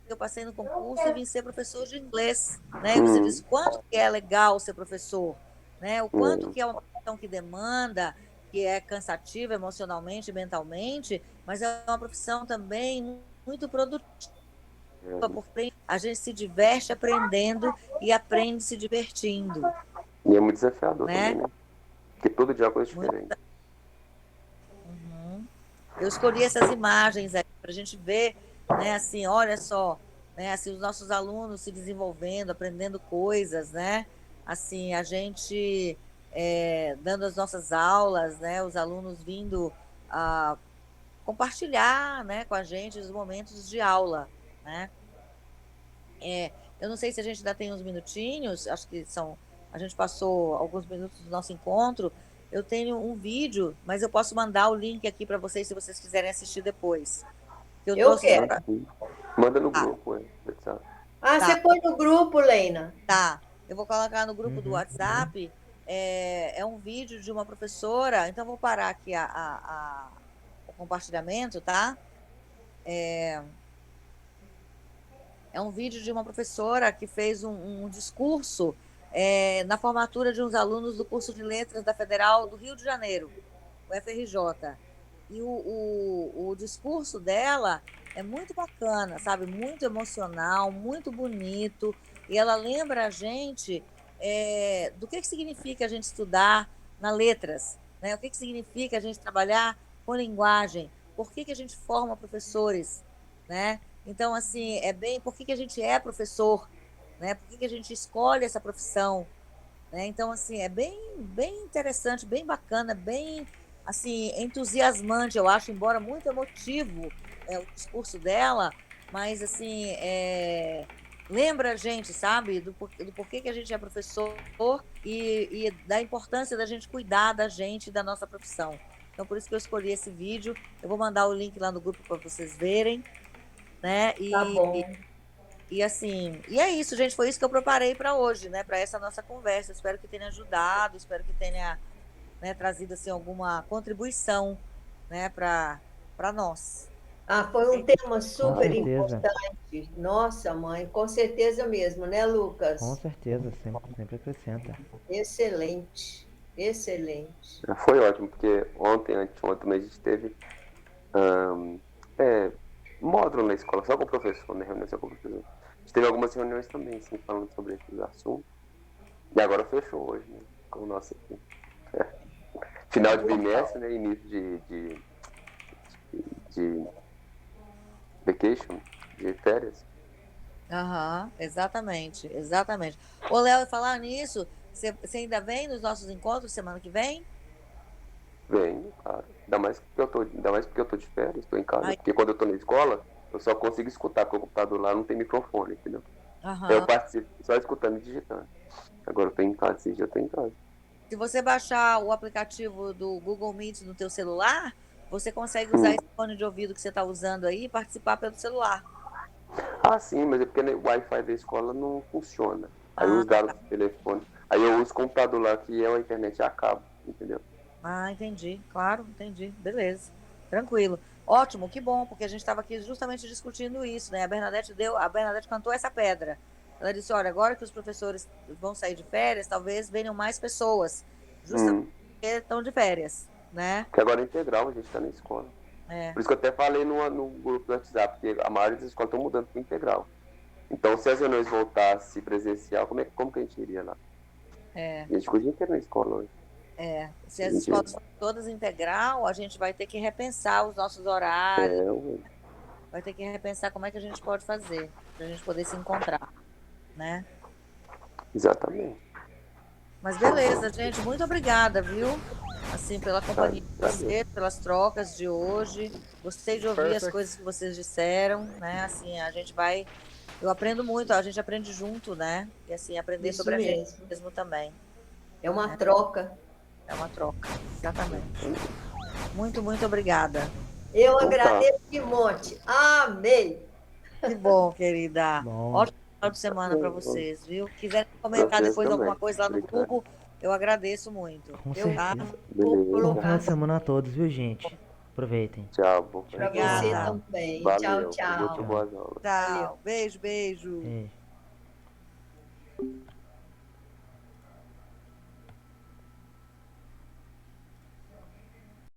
eu passei no concurso e vim ser professor de inglês, né? E você Hum, disse quanto que é legal ser professor, né? O quanto hum, que é uma profissão que demanda, que é cansativa emocionalmente, mentalmente, mas é uma profissão também muito produtiva, porque a gente se diverte aprendendo e aprende se divertindo, e é muito desafiador também, né? né? Porque todo dia é uma coisa Muito. diferente. Uhum. Eu escolhi essas imagens aí para a gente ver, né? Assim, olha só, né? Assim, os nossos alunos se desenvolvendo, aprendendo coisas, né? Assim, a gente dando as nossas aulas, né? Os alunos vindo a compartilhar, né, com a gente os momentos de aula, né? Eu não sei se a gente ainda tem uns minutinhos, acho que são. A gente passou alguns minutos do nosso encontro. Eu tenho um vídeo, mas eu posso mandar o link aqui para vocês se vocês quiserem assistir depois. Que eu Eu trouxe só quero. para. Sim. Manda no Tá, grupo, WhatsApp. Ah, você tá, põe no grupo, Leina. tá. Eu vou colocar no grupo do Uhum. WhatsApp. É um vídeo de uma professora. Então, eu vou parar aqui o compartilhamento, tá? É um vídeo de uma professora que fez um discurso na formatura de uns alunos do curso de letras da Federal do Rio de Janeiro, o FRJ. E o discurso dela é muito bacana, sabe? Muito emocional, muito bonito. E ela lembra a gente do que significa a gente estudar na letras, né? O que significa a gente trabalhar com linguagem, por que a gente forma professores, né? Então, assim, é bem por que a gente é professor, né? Por que a gente escolhe essa profissão, né? Então, assim, é bem interessante, bem bacana, bem, assim, entusiasmante, eu acho, embora muito emotivo o discurso dela, mas, assim, lembra a gente, sabe, do porquê que a gente é professor e da importância da gente cuidar da gente e da nossa profissão. Então, por isso que eu escolhi esse vídeo. Eu vou mandar o link lá no grupo para vocês verem, né? Tá bom. E assim, e é isso, gente. Foi isso que eu preparei para hoje, né? Para essa nossa conversa. Espero que tenha ajudado, espero que tenha, né, trazido assim alguma contribuição, né, para nós. Ah, foi um tema Com super certeza, importante. Nossa, mãe, com certeza mesmo, né, com Lucas? certeza, sempre acrescenta. Excelente, excelente. Foi ótimo, porque ontem, anteontem, também a gente teve ahn, é, módulo na escola, só com o professor, né? Reunião só com o professor. A gente teve algumas reuniões também, assim, falando sobre esses assuntos. E agora fechou hoje, né? Com o nosso aqui. Final de bimestre, né? Início de vacation, de férias. Aham, exatamente, exatamente. Ô, Léo, falar nisso, você ainda vem nos nossos encontros semana que vem? Venho, claro. Ainda mais porque eu tô de férias, tô em casa. Aí, Porque quando eu tô na escola, eu só consigo escutar, porque o computador lá não tem microfone, entendeu? Eu aham. participo só escutando e digitando. Agora eu tô em casa, esse dia eu tô em casa. Se você baixar o aplicativo do Google Meet no teu celular, você consegue usar Hum. esse fone de ouvido que você está usando aí e participar pelo celular. Ah, sim, mas é porque o Wi-Fi da escola não funciona. Aí Ah, os dados do telefone. Aí eu uso o computador lá que é a internet a cabo, entendeu? entendi. Claro, entendi. Beleza. Tranquilo. Ótimo, que bom, porque a gente estava aqui justamente discutindo isso, né? A Bernadette cantou essa pedra. Ela disse: olha, agora que os professores vão sair de férias, talvez venham mais pessoas, justamente Hum. porque estão de férias, né? Que agora é integral, a gente tá na escola. É, Por isso que eu até falei no grupo do WhatsApp, porque a maioria das escolas estão mudando para integral. Então, se as reuniões voltassem presencial, como que a gente iria lá? é. A gente podia ter na escola hoje. Se A as gente, escolas forem todas integral, a gente vai ter que repensar os nossos horários, ué, vai ter que repensar como é que a gente pode fazer para a gente poder se encontrar, né? exatamente. Mas beleza, gente, muito obrigada, viu? Assim, pela Ah, companhia de agradeço. vocês, pelas trocas de hoje. Gostei de ouvir as Perfect. coisas que vocês disseram, né? Assim, a gente vai. Eu aprendo muito, a gente aprende junto, né? E assim, aprender Isso sobre a gente mesmo. mesmo também, É uma né? troca. É uma troca, exatamente. Muito, muito obrigada. Eu Então tá. agradeço de monte. Amei. Que bom, querida. Bom, Ótimo final de semana para vocês, viu? Quiserem Pra comentar vocês depois alguma também. coisa lá no Obrigado. grupo, eu agradeço muito, com Eu tá? certeza. vou Bom Beleza. final de colocar semana a todos, viu, gente? Aproveitem. Tchau, bom para final de você semana. Tchau. também. Tchau, Valeu. Produto tchau. Tchau. boas aulas. Valeu. Tchau. Beijo, beijo. Beijo.